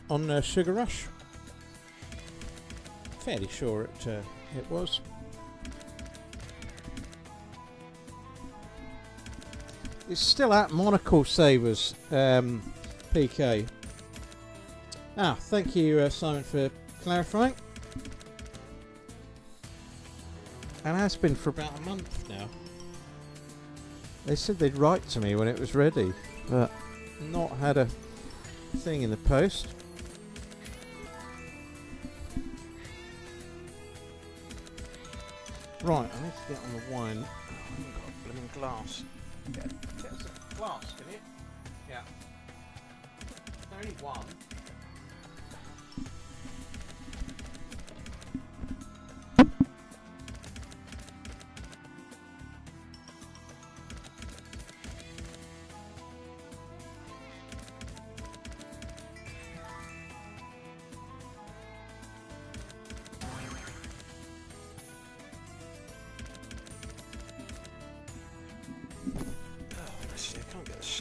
on Sugar Rush. Fairly sure it was. It's still at Monocle Savers, PK. Thank you, Simon, for clarifying. And has been for about a month now. They said they'd write to me when it was ready, but not had a thing in the post. Right, I need to get on the wine. Oh, I haven't got a blooming glass. Get some glass, can you? Yeah. Only one.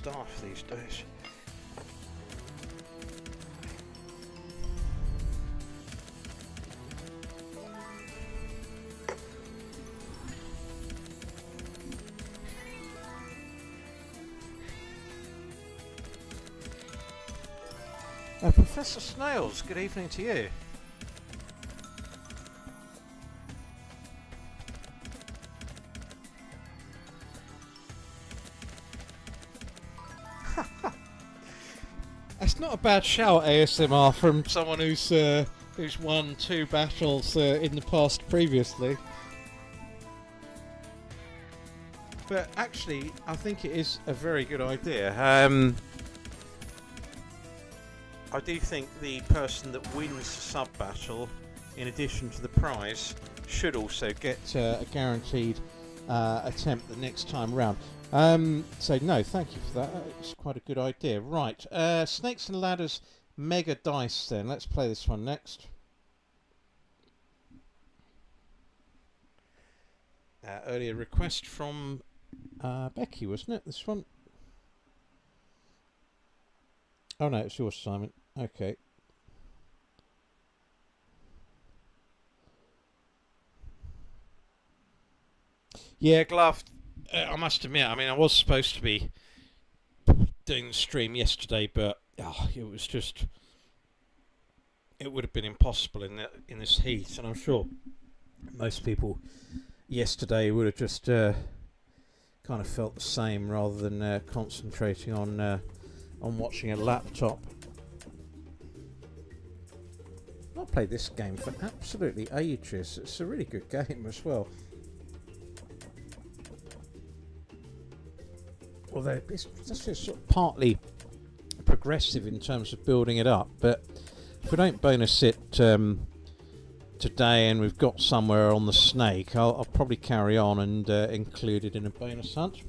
staff these days. Professor Snails, good evening to you. That's not a bad shout, ASMR, from someone who's won 2 battles in the past previously. But actually, I think it is a very good idea. I do think the person that wins the sub-battle, in addition to the prize, should also get a guaranteed attempt the next time round. So no, thank you for that. It's quite a good idea. Right, Snakes and Ladders Mega Dice then. Let's play this one next. Earlier request from Becky, wasn't it, this one? Oh no, it's yours, Simon. Okay. Yeah, Glove, I must admit, I mean, I was supposed to be doing the stream yesterday, but it was just, it would have been impossible in this heat, and I'm sure most people yesterday would have just kind of felt the same rather than concentrating on watching a laptop. I've played this game for absolutely ages. It's a really good game as well. Although it's just sort of partly progressive in terms of building it up, but if we don't bonus it today and we've got somewhere on the snake, I'll probably carry on and include it in a bonus hunt.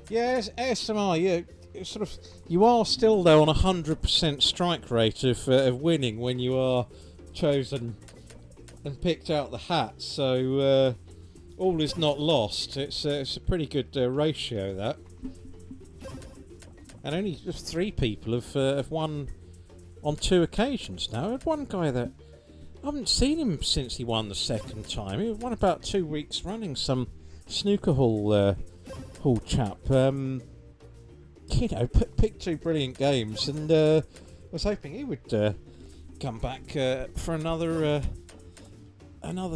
Yes, ASMR, you are still though on 100% strike rate of winning when you are chosen and picked out the hat. So all is not lost. It's a pretty good ratio, that. And only just 3 people have won on 2 occasions now. I had one guy that I haven't seen him since he won the second time. He won about 2 weeks running, some snooker hall chap. Picked 2 brilliant games, and I was hoping he would come back for another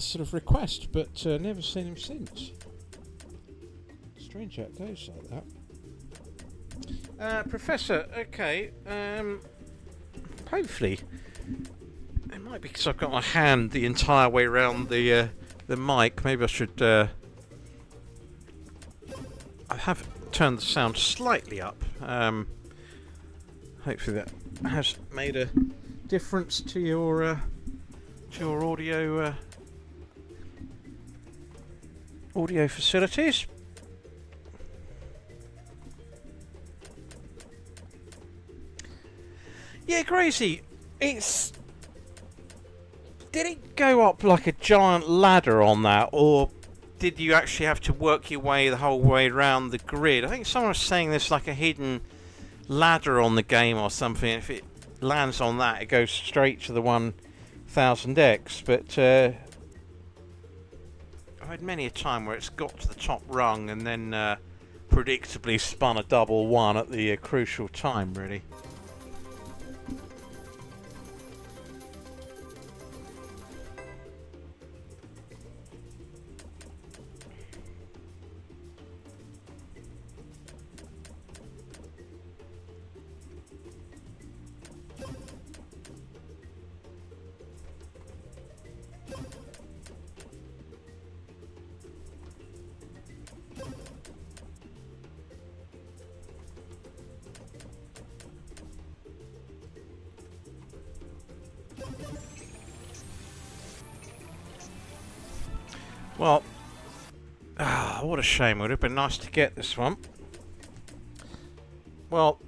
sort of request, but never seen him since. Strange how it goes like that. Professor, okay, hopefully it might be because I've got my hand the entire way around the mic. Maybe I should I have turned the sound slightly up. Hopefully that has made a difference to your audio facilities. Yeah, Gracie, did it go up like a giant ladder on that, or did you actually have to work your way the whole way around the grid? I think someone was saying there's like a hidden ladder on the game or something. If it lands on that, it goes straight to the 1000X. But I've had many a time where it's got to the top rung and then predictably spun a double 1 at the crucial time, really. Well, what a shame. It would have been nice to get this one. Well,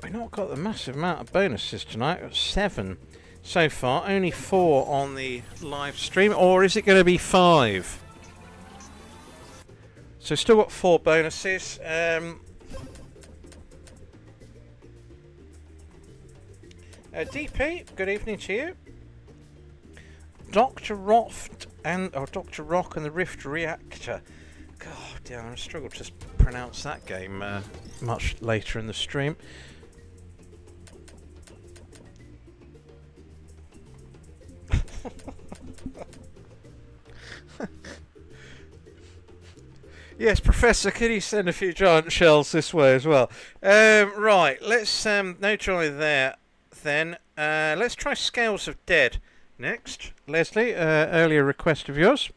we've not got the massive amount of bonuses tonight. We've got 7 so far, only 4 on the live stream, or is it going to be 5? So still got 4 bonuses. DP, good evening to you. Dr. Rock and the Rift Reactor. God damn, I struggled to pronounce that game much later in the stream. Yes, Professor, could you send a few giant shells this way as well? Right, let's no joy there then. Let's try Scales of Dead next. Leslie, earlier request of yours.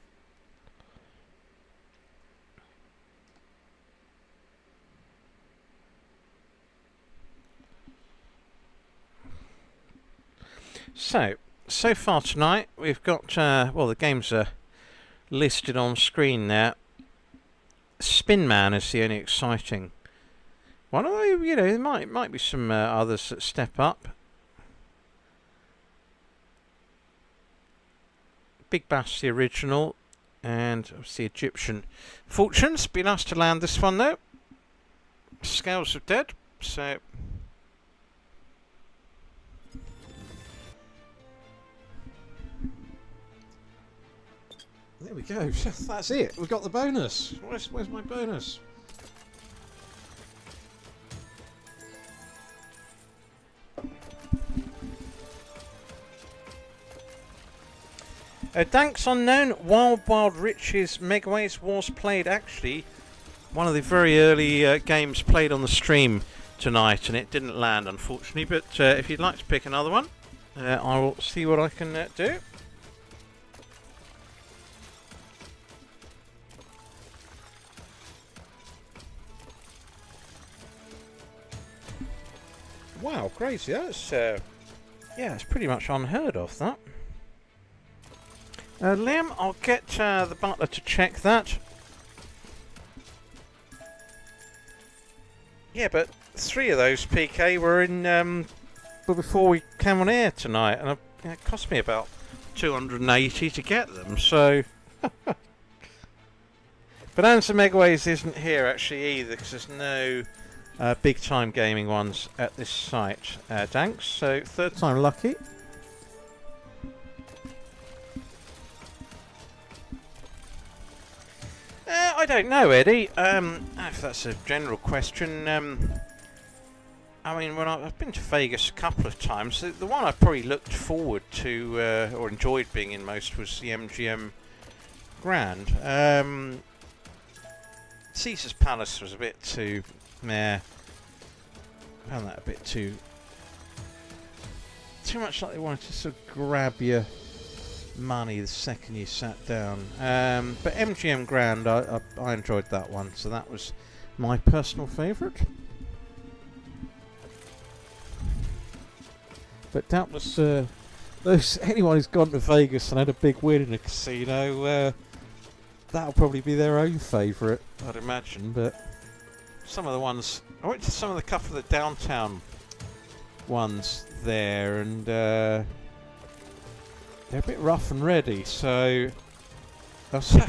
So far tonight we've got, well, the games are listed on screen now. Spin Man is the only exciting one. Although, you know, there might be some others that step up. Big Bass, the original, and obviously Egyptian Fortunes. Be nice to land this one though. Scales of Dead. So. There we go. That's it. We've got the bonus. Where's my bonus? Thanks Unknown. Wild Riches Megaways was played, actually one of the very early games played on the stream tonight, and it didn't land unfortunately, but if you'd like to pick another one, I will see what I can do. Wow, crazy. That's yeah, it's pretty much unheard of, that. Liam, I'll get the butler to check that. Yeah, but 3 of those PK were in well, before we came on air tonight, and it cost me about 280 to get them. So, Bonanza Megaways isn't here actually either, because there's no big time gaming ones at this site. Thanks. So 3rd time lucky. I don't know, Eddie. If that's a general question, I mean, when I've been to Vegas a couple of times, the one I probably looked forward to or enjoyed being in most was the MGM Grand. Caesar's Palace was a bit too meh. I found that a bit too much like they wanted to sort of grab your money the second you sat down. But MGM Grand, I enjoyed that one, so that was my personal favourite. But doubtless, anyone who's gone to Vegas and had a big win in a casino, that'll probably be their own favourite, I'd imagine. But some of the ones, I went to some of the couple of the downtown ones there, and they're a bit rough and ready. So I saw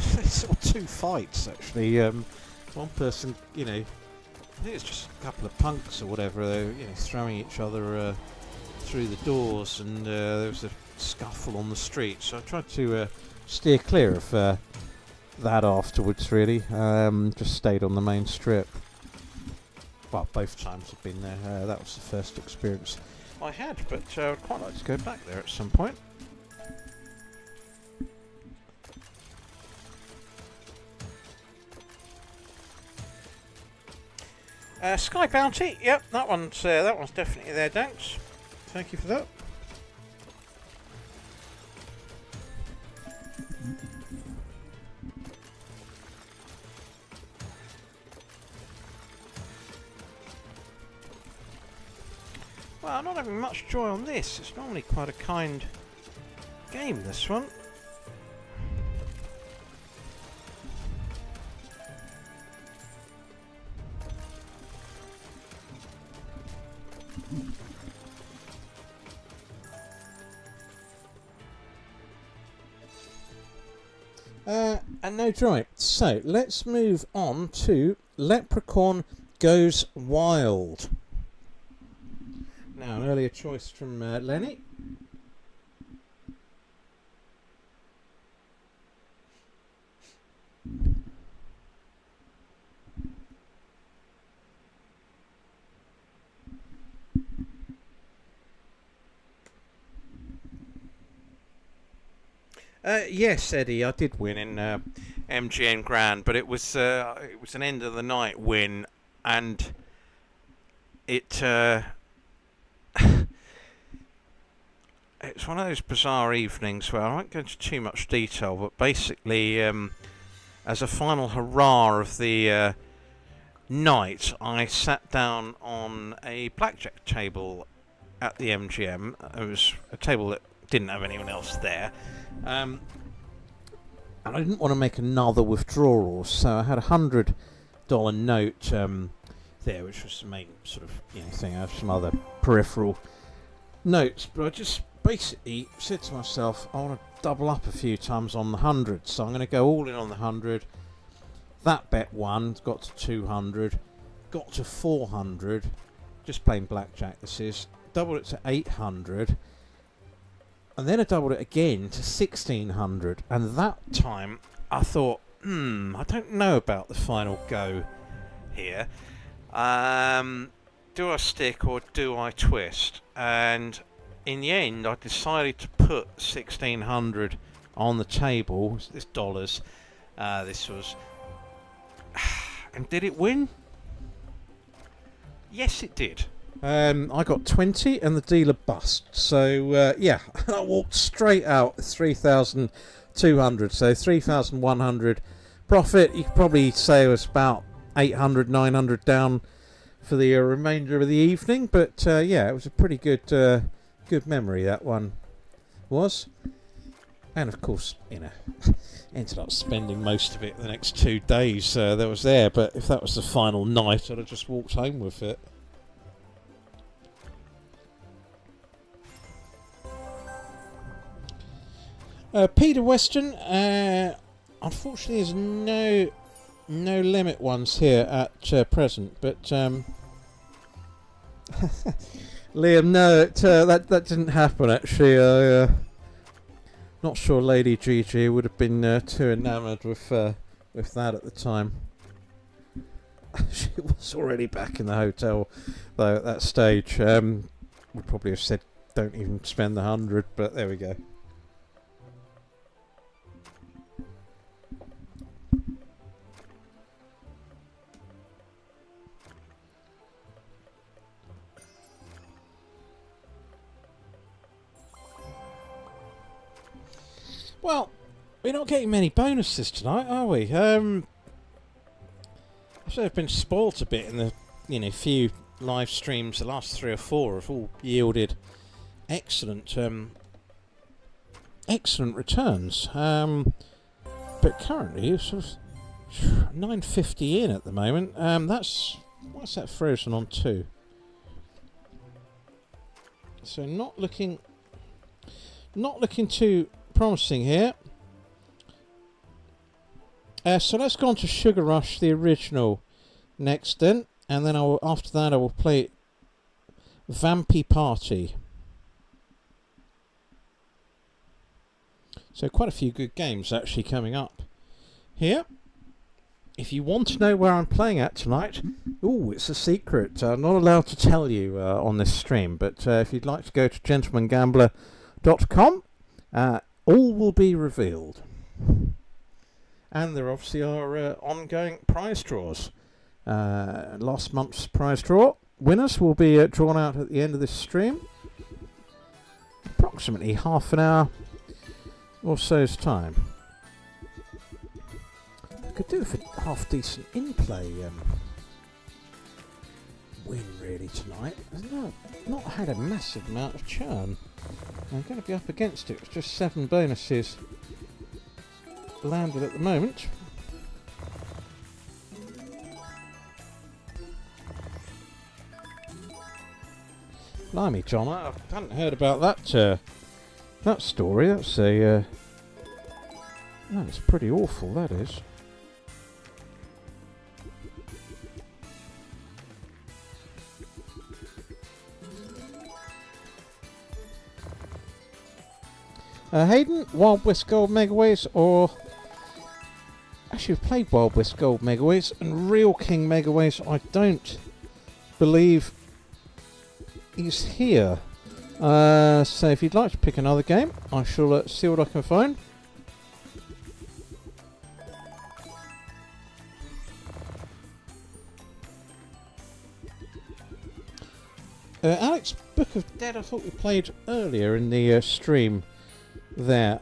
2 fights actually. One person, you know, I think it's just a couple of punks or whatever, you know, throwing each other through the doors, and there was a scuffle on the street. So I tried to steer clear of that afterwards. Really, just stayed on the main strip. Well, both times I've been there. That was the first experience I had, but I'd quite like to go back there at some point. Sky Bounty, yep, that one's definitely there, thanks. Thank you for that. Well, I'm not having much joy on this. It's normally quite a kind game, this one. And no joy. So let's move on to Leprechaun Goes Wild. Now, an earlier choice from Lenny. Yes, Eddie, I did win in MGN Grand, but it was an end of the night win, and it it's one of those bizarre evenings where I won't go into too much detail, but basically, as a final hurrah of the night, I sat down on a blackjack table at the MGM. It was a table that didn't have anyone else there. And I didn't want to make another withdrawal, so I had $100 note there, which was the main sort of thing. I have some other peripheral notes, but I just basically said to myself, I want to double up a few times on the 100, so I'm going to go all in on the 100. That bet won, got to 200, got to 400, just plain blackjack this is, doubled it to 800, and then I doubled it again to 1600, and that time I thought, I don't know about the final go here. Do I stick or do I twist? And in the end, I decided to put 1600 on the table. This dollars. This was, and did it win? Yes, it did. I got 20 and the dealer bust. So, yeah, I walked straight out 3,200. So 3,100 profit. You could probably say it was about 800, 900 down for the remainder of the evening. But, yeah, it was a pretty good good memory, that one was. And, of course, ended up spending most of it the next 2 days that was there. But if that was the final night, I'd have just walked home with it. Peter Weston, unfortunately there's no limit ones here at present, but Liam, no, that didn't happen actually. Not sure Lady Gigi would have been too enamoured with that at the time. She was already back in the hotel though at that stage. Would probably have said don't even spend the 100, but there we go. Well, we're not getting many bonuses tonight, are we? I've sort of been spoilt a bit in the few live streams. The last 3 or 4 have all yielded excellent returns. But currently, it's sort of 950 in at the moment. What's that frozen on to? So not looking too promising here. So let's go on to Sugar Rush, the original, next then, and then after that I will play Vampy Party. So quite a few good games actually coming up here. If you want to know where I'm playing at tonight, it's a secret. I'm not allowed to tell you on this stream, but if you'd like to go to gentlemangambler.com, all will be revealed. And there obviously are ongoing prize draws. Last month's prize draw winners will be drawn out at the end of this stream. Approximately half an hour or so's time. Could do with a half decent in-play win really tonight. I've not had a massive amount of churn. I'm going to be up against it. It's just 7 bonuses landed at the moment. Blimey, John, I hadn't heard about that story. That's a That's pretty awful, that is. Hayden, Wild West Gold Megaways, or... Actually, we've played Wild West Gold Megaways, and Real King Megaways, I don't believe he's here. So if you'd like to pick another game, I shall see what I can find. Alex, Book of Dead, I thought we played earlier in the stream there.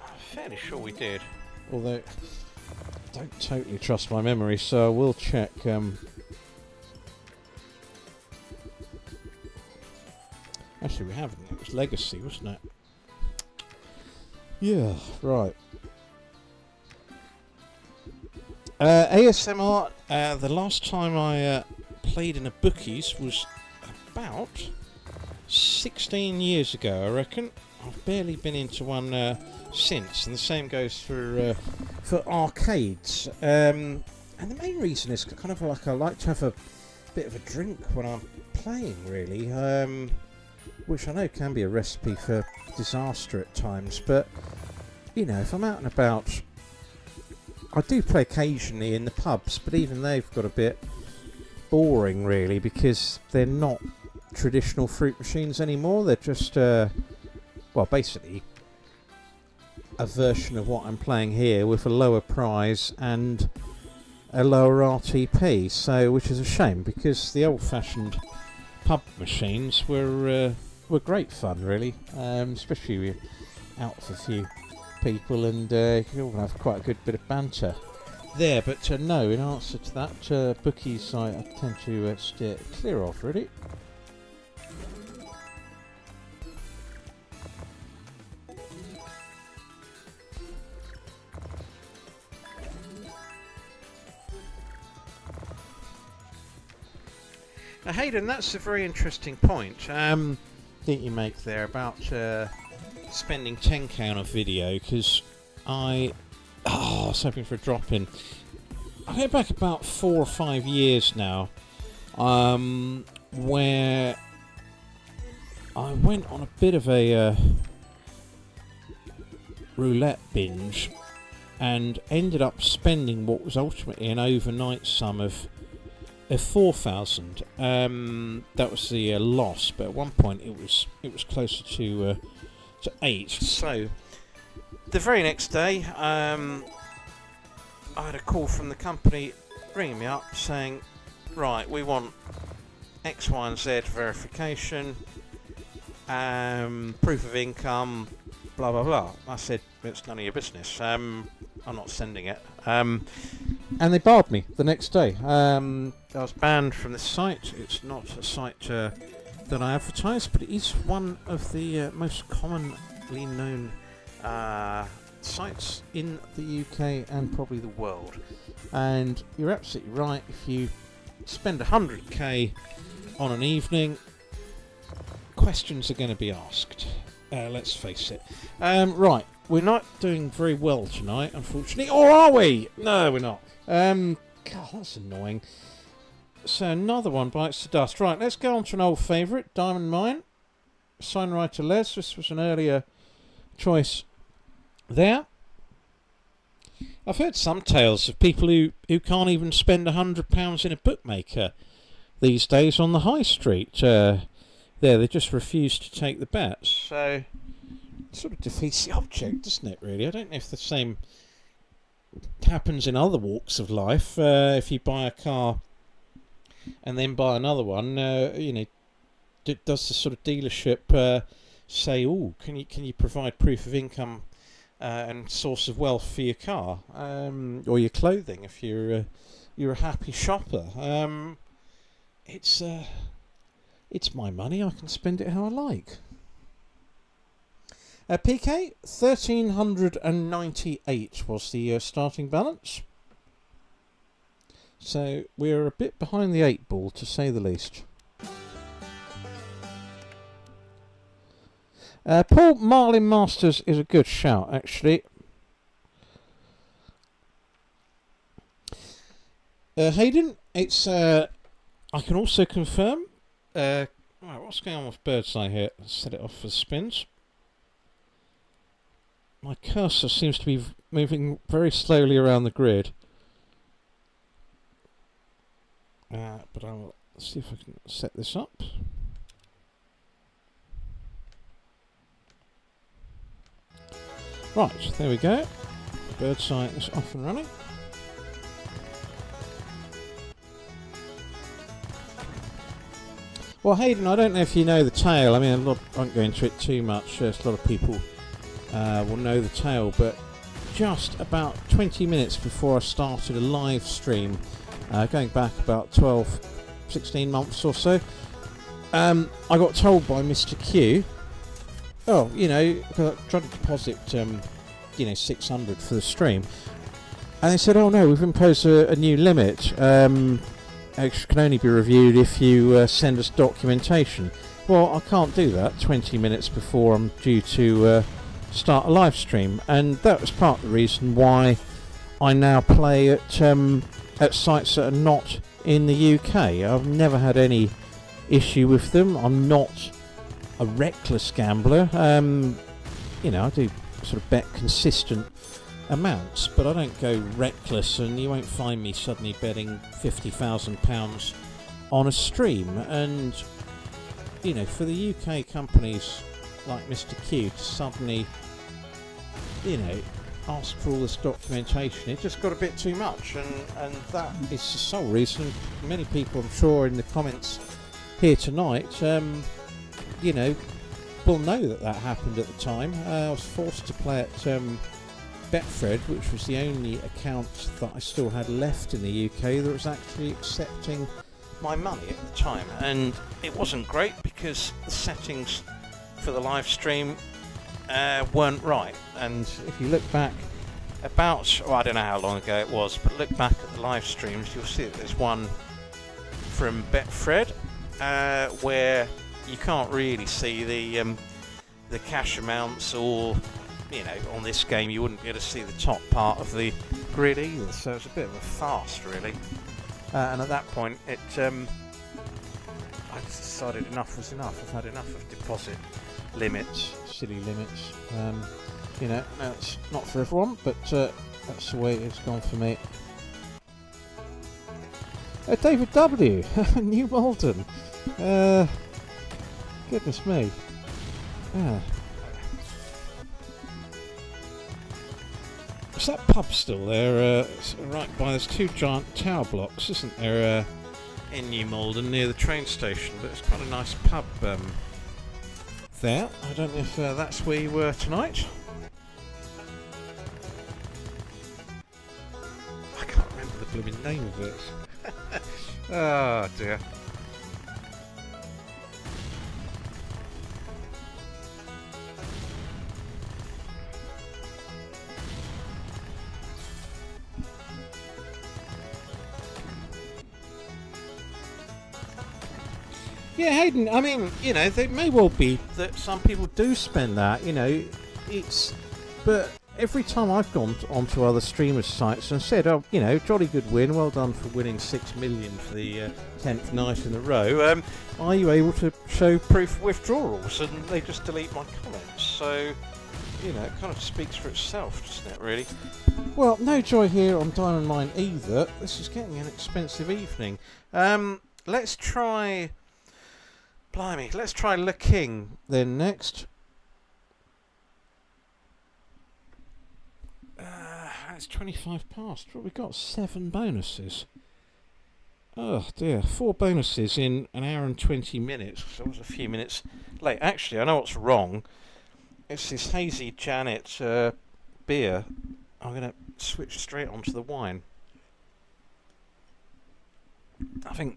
I'm fairly sure we did, although I don't totally trust my memory, so I will check. Actually, we haven't. It was Legacy, wasn't it? Yeah, right. ASMR, the last time I played in a bookies was about 16 years ago, I reckon. I've barely been into one since, and the same goes for arcades. And the main reason is kind of like I like to have a bit of a drink when I'm playing, really, which I know can be a recipe for disaster at times. But you know, if I'm out and about, I do play occasionally in the pubs, but even they've got a bit boring, really, because they're not traditional fruit machines anymore. They're just well, basically a version of what I'm playing here with a lower prize and a lower RTP, so which is a shame, because the old-fashioned pub machines were great fun, really, especially with out with a few people, and you can all have quite a good bit of banter there. But no, in answer to that, bookies I tend to steer clear of, really. Now, Hayden, that's a very interesting point that you make there about spending 10k on a video, because I was hoping for a drop in. I go back about 4 or 5 years now, where I went on a bit of a roulette binge and ended up spending what was ultimately an overnight sum of 4,000. That was the loss, but at one point it was closer to 8. So the very next day, I had a call from the company ringing me up saying, right, we want X, Y, and Z verification, proof of income, blah blah blah. I said, it's none of your business. I'm not sending it. And they barred me the next day. I was banned from this site. It's not a site that I advertise, but it is one of the most commonly known sites in the UK and probably the world. And you're absolutely right. If you spend 100k on an evening, questions are going to be asked. Let's face it. Right, we're not doing very well tonight, unfortunately. Or are we? No, we're not. God, that's annoying. So another one bites the dust. Right, let's go on to an old favourite, Diamond Mine. Signwriter Les, this was an earlier choice there. I've heard some tales of people who can't even spend £100 in a bookmaker these days on the high street. They just refuse to take the bets. So it sort of defeats the object, doesn't it, really? I don't know if the same happens in other walks of life. If you buy a car and then buy another one, you know, does the sort of dealership say, "Oh, can you provide proof of income and source of wealth for your car or your clothing if you're a happy shopper?" It's my money. I can spend it how I like. PK 1398 was the starting balance. So we're a bit behind the 8 ball, to say the least. Paul Marlin Masters is a good shout, actually. Hayden, it's I can also confirm. Right, what's going on with bird's eye here? Let's set it off for spins. My cursor seems to be moving very slowly around the grid. But I'll see if I can set this up. Right, there we go. Bird's eye is off and running. Well, Hayden, I don't know if you know the tale. I mean, I won't go into it too much. There's a lot of people will know the tale, but just about 20 minutes before I started a live stream, going back about 12, 16 months or so, I got told by Mr. Q, oh, you know, because I tried to deposit, 600 for the stream, and they said, oh no, we've imposed a new limit. It can only be reviewed if you send us documentation. Well, I can't do that 20 minutes before I'm due to start a live stream, and that was part of the reason why I now play at sites that are not in the UK. I've never had any issue with them. I'm not a reckless gambler. I do sort of bet consistent amounts, but I don't go reckless, and you won't find me suddenly betting £50,000 on a stream. And for the UK companies like Mr. Q to suddenly ask for all this documentation, it just got a bit too much, and that is the sole reason many people, I'm sure, in the comments here tonight will know that happened at the time. I was forced to play at Betfred, which was the only account that I still had left in the UK that was actually accepting my money at the time, and it wasn't great because the settings for the live stream weren't right. And if you look back about, I don't know how long ago it was, but look back at the live streams, you'll see that there's one from Betfred where you can't really see the cash amounts, or on this game you wouldn't be able to see the top part of the grid either, so it's a bit of a farce really. And at that point I just decided enough was enough. I've had enough of deposit limits, silly limits. No, it's not for everyone, but that's the way it's gone for me. David W, New Malden. Goodness me. Yeah. Is that pub still there? Right by, there's two giant tower blocks, isn't there, in New Malden near the train station? But it's quite a nice pub there. I don't know if that's where you were tonight. I can't remember the blooming name of it. Oh dear. Yeah, Hayden, I mean, there may well be that some people do spend that, but every time I've gone onto other streamers' sites and said, oh, jolly good win, well done for winning 6 million for the 10th night in a row, are you able to show proof of withdrawals? And they just delete my comments, so, it kind of speaks for itself, doesn't it, really? Well, no joy here on Diamond Mine either. This is getting an expensive evening. Let's try... Blimey, let's try Le King then next. It's 25 past. What, we got 7 bonuses. Oh dear, 4 bonuses in an hour and 20 minutes. So I was a few minutes late. Actually, I know what's wrong. It's this Hazy Janet beer. I'm going to switch straight onto the wine. I think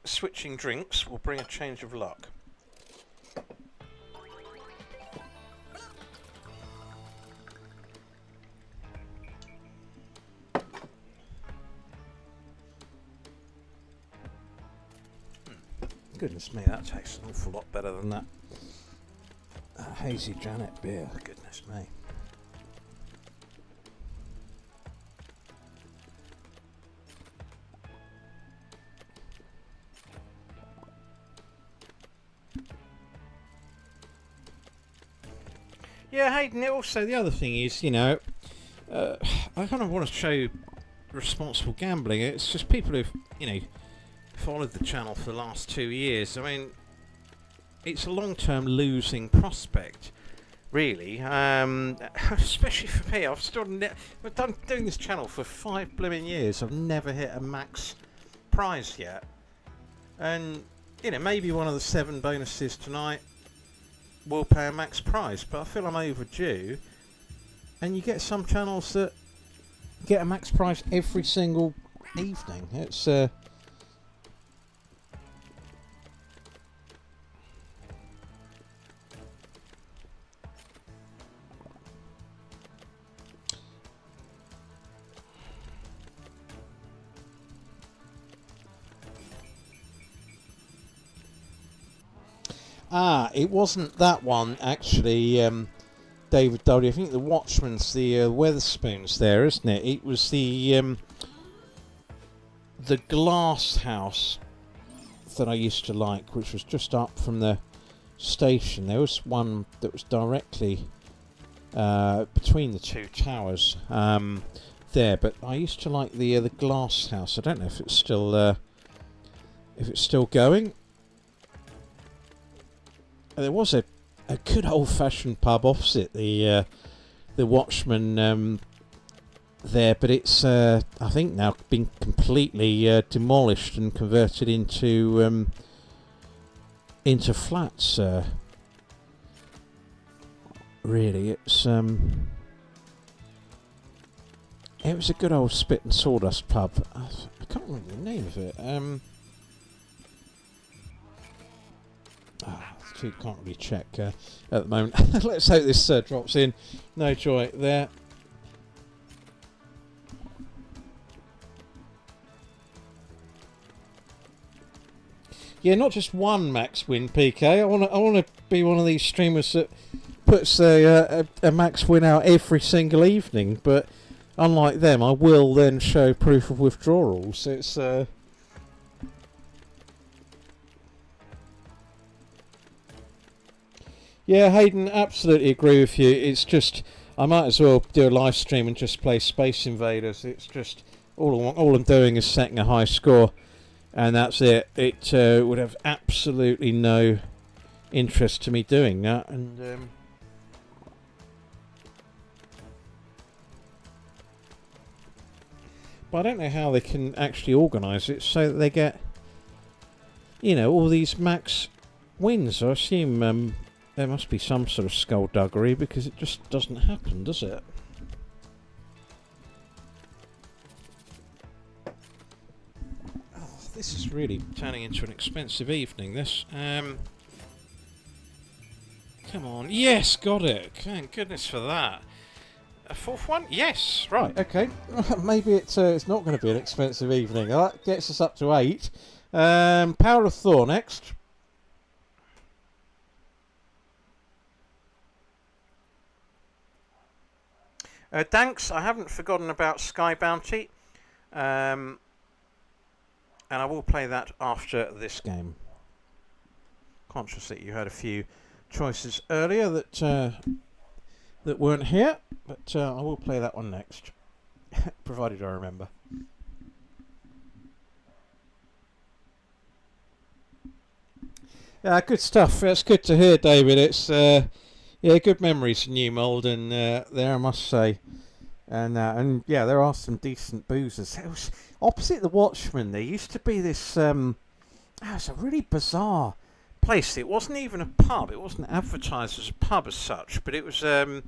switching drinks will bring a change of luck. Goodness me, that tastes an awful lot better than that Hazy Janet beer. Goodness me. Yeah, Hayden, also the other thing is, you know, I kind of want to show responsible gambling. It's just people who've, you know, followed the channel for the last 2 years. I mean, it's a long-term losing prospect, really. Especially for me. I've done doing this channel for 5 blooming years. I've never hit a max prize yet. And, you know, maybe one of the 7 bonuses tonight will pay a max prize, but I feel I'm overdue. And you get some channels that get a max prize every single evening. It's it wasn't that one actually, David W. I think the Watchman's the Weatherspoons there, isn't it? It was the glass house that I used to like, which was just up from the station. There was one that was directly between the 2 towers there, but I used to like the glass house. I don't know if it's still going. There was a good old-fashioned pub opposite the Watchman there, but it's I think now been completely demolished and converted into flats. Really, it was a good old spit and sawdust pub. I can't remember the name of it. Can't really check at the moment. Let's hope this drops in. No joy there. Yeah, not just one max win, PK. I want to be one of these streamers that puts a max win out every single evening. But unlike them, I will then show proof of withdrawals. It's yeah, Hayden, absolutely agree with you. It's just, I might as well do a live stream and just play Space Invaders. It's just, all I'm doing is setting a high score, and that's it. It would have absolutely no interest to me doing that. And but I don't know how they can actually organise it so that they get, you know, all these max wins. I assume there must be some sort of skullduggery, because it just doesn't happen, does it? Oh, this is really turning into an expensive evening, this. Come on. Yes, got it. Thank goodness for that. A 4th one? Yes. Right, okay. Maybe it's not going to be an expensive evening. That gets us up to 8. Power of Thor next. Thanks, I haven't forgotten about Sky Bounty, and I will play that after this game. Conscious that you had a few choices earlier that weren't here, but I will play that one next, provided I remember. Good stuff. That's good to hear, David. It's yeah, good memories in New Malden there, I must say. And yeah, there are some decent boozers. It was opposite the Watchman. There used to be this. It's a really bizarre place. It wasn't even a pub. It wasn't advertised as a pub as such, but it was. You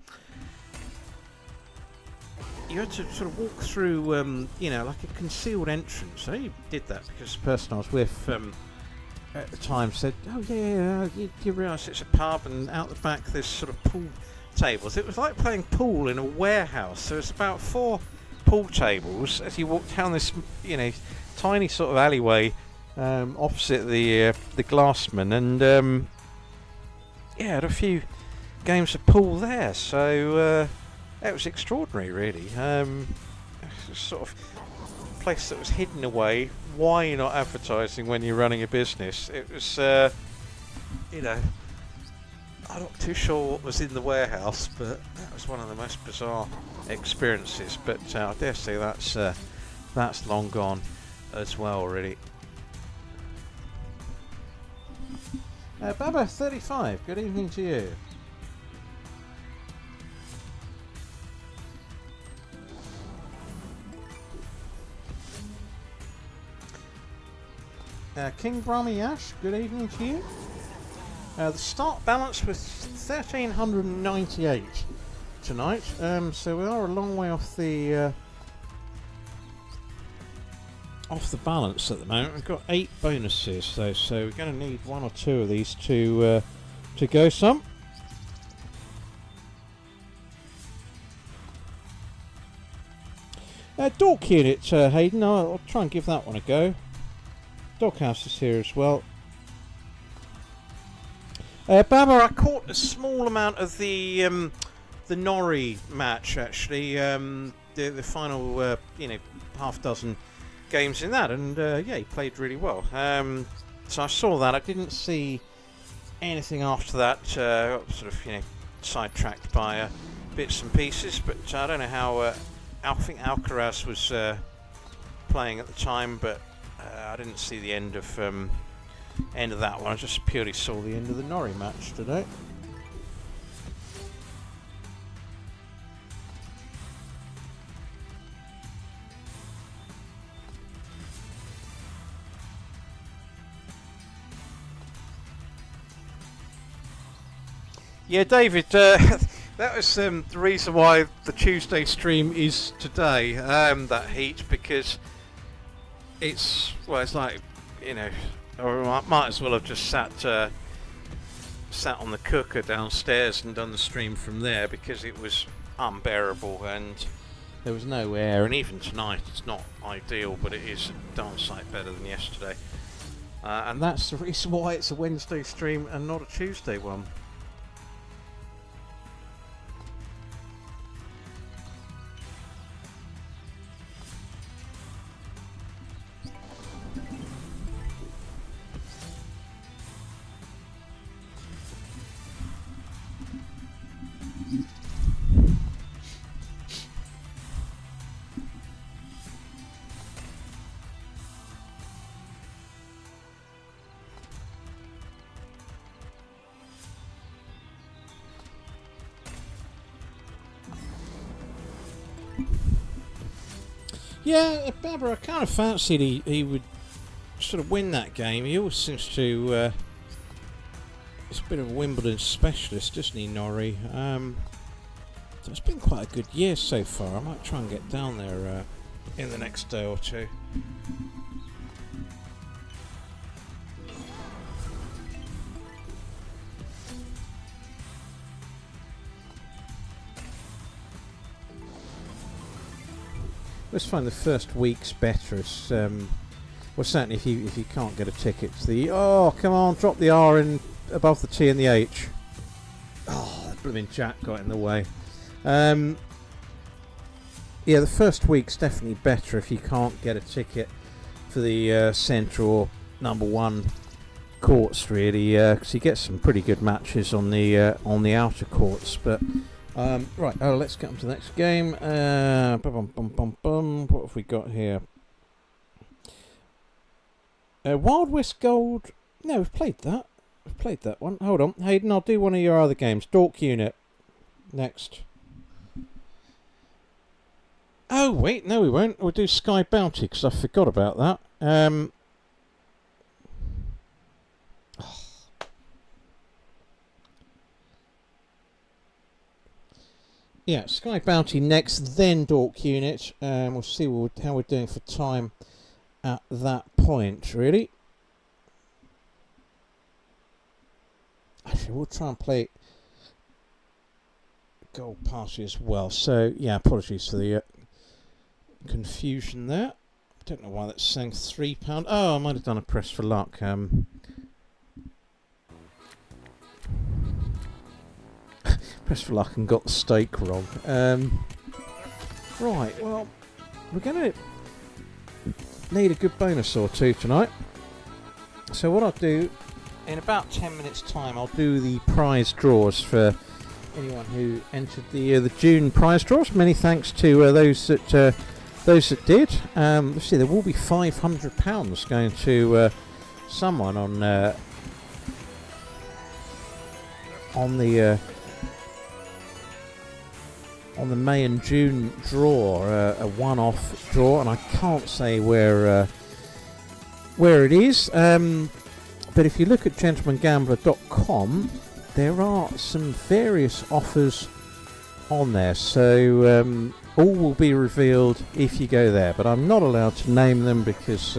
had to sort of walk through, you know, like a concealed entrance. I only did that because the person I was with at the time said, "Oh yeah, you realise it's a pub, and out the back there's sort of pool tables." It was like playing pool in a warehouse. So it's about 4 pool tables as you walk down this, you know, tiny sort of alleyway opposite the Glassman, and yeah, had a few games of pool there. So it was extraordinary, really. Sort of place that was hidden away. Why you're not advertising when you're running a business? It was, you know, I'm not too sure what was in the warehouse, but that was one of the most bizarre experiences. But I dare say that's long gone as well, really. Baba 35, good evening to you. King Brahmi Yash, good evening to you. The start balance was 1398 tonight, so we are a long way off the balance at the moment. We've got 8 bonuses though, so we're going to need 1 or 2 of these to go some. Dork Unit, Hayden, I'll try and give that one a go. Doghouse is here as well. Baba, I caught a small amount of the Norrie match actually, the final half dozen games in that, and yeah, he played really well. So I saw that. I didn't see anything after that. Sort of sidetracked by bits and pieces, but I don't know how. I think Alcaraz was playing at the time, but I didn't see the end of that one. I just purely saw the end of the Norrie match today. Yeah, David, that was the reason why the Tuesday stream is today, that heat, because it's like, or I might as well have just sat on the cooker downstairs and done the stream from there, because it was unbearable and there was no air, and even tonight it's not ideal, but it is a darn sight better than yesterday. And that's the reason why it's a Wednesday stream and not a Tuesday one. Yeah, Baba, I kind of fancied he would sort of win that game. He always seems to... he's a bit of a Wimbledon specialist, isn't he, Norrie? So it's been quite a good year so far. I might try and get down there in the next day or two. Let's find the first week's better. It's, well, certainly if you can't get a ticket to the... Oh, come on, drop the R in above the T and the H. Oh, that blooming Jack got in the way. Yeah, the first week's definitely better if you can't get a ticket for the central or number 1 courts, really, because you get some pretty good matches on the outer courts, but... right, let's get on to the next game. What have we got here? Wild West Gold. No, we've played that. We've played that one. Hold on, Hayden, I'll do one of your other games. Dork Unit. Next. Oh, wait, no we won't. We'll do Sky Bounty, because I forgot about that. Yeah, Sky Bounty next, then Dork Unit. We'll see how we're doing for time at that point, really. Actually, we'll try and play Gold Party as well. So, yeah, apologies for the confusion there. I don't know why that's saying £3. Oh, I might have done a press for luck. Press for luck and got the stake wrong. Right, well, we're going to need a good bonus or two tonight. So what I'll do in about 10 minutes' time, I'll do the prize draws for anyone who entered the June prize draws. Many thanks to those that did. Let's see, there will be £500 going to someone on the May and June draw, a one-off draw, and I can't say where it is. But if you look at gentlemangambler.com, there are some various offers on there, so all will be revealed if you go there. But I'm not allowed to name them because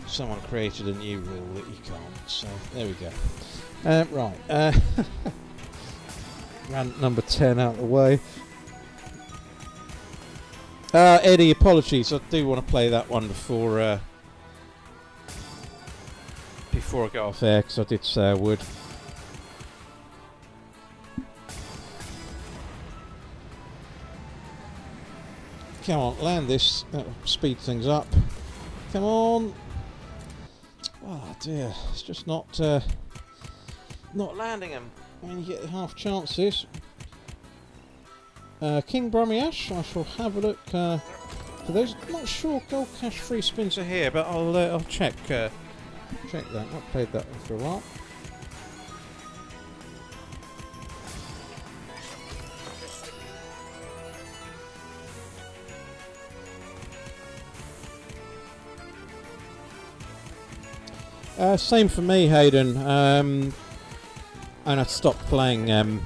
someone created a new rule that you can't. So there we go. Right, rant number 10 out of the way. Eddie, apologies. I do want to play that one before I go off air, because I did say I would. Come on, land this. That'll speed things up. Come on. Oh dear, it's just not landing them when you get the half chances. King Brummyash, I shall have a look for those. I'm not sure gold cash free spins are here, but I'll check that. I've played that one for a while. Same for me, Hayden. And I stopped playing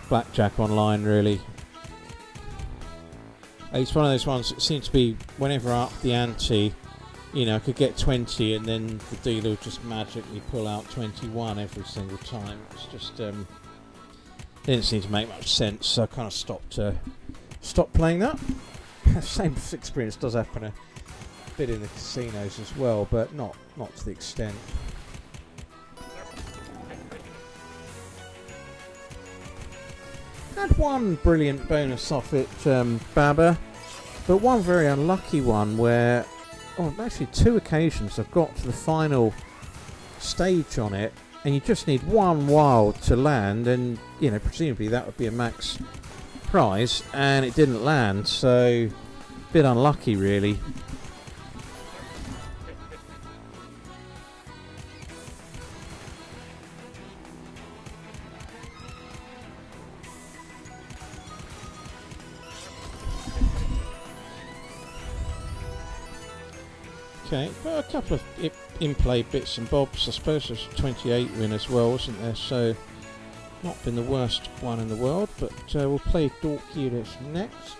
blackjack online, really. It's one of those ones that seems to be, whenever I up the ante, you know, I could get 20 and then the dealer would just magically pull out 21 every single time. It's just, didn't seem to make much sense, so I kind of stopped playing that. Same experience does happen a bit in the casinos as well, but not to the extent. Had one brilliant bonus off it, Baba, but one very unlucky one where, actually 2 occasions I've got to the final stage on it, and you just need one wild to land, and you know, presumably that would be a max prize, and it didn't land, so a bit unlucky really. Okay, but a couple of in-play bits and bobs. I suppose there's a 28 win as well, wasn't there? So, not been the worst one in the world, but we'll play Dork Unit next.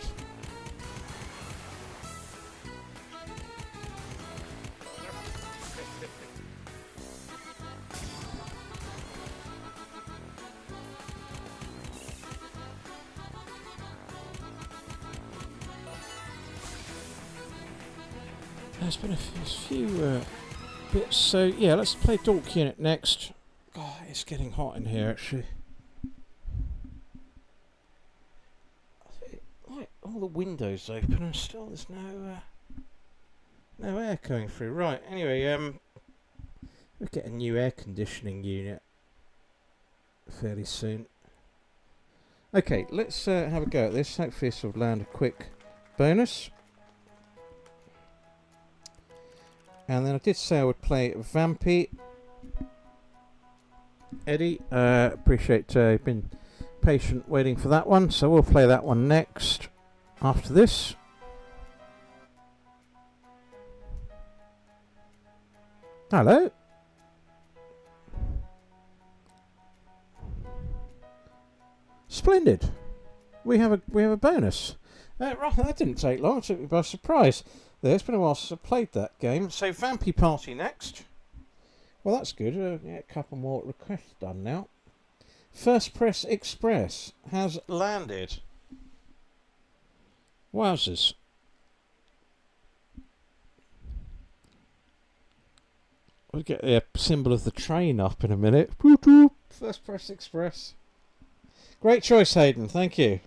There's been a few bits, so yeah, let's play Dork Unit next. God, it's getting hot in here actually. Like all the windows open and still there's no air coming through. Right, anyway, we'll get a new air conditioning unit fairly soon. Okay, let's have a go at this. Hopefully this will land a quick bonus. And then I did say I would play Vampy. Eddie, appreciate you've been patient waiting for that one, so we'll play that one next after this. Hello. Splendid. We have a bonus. Right, that didn't take long. It took me by surprise. It's been a while since I played that game. So Vampy Party next. Well, that's good. Yeah, a couple more requests done now. First Press Express has landed. Wowzers. We'll get the symbol of the train up in a minute. First Press Express. Great choice, Hayden. Thank you.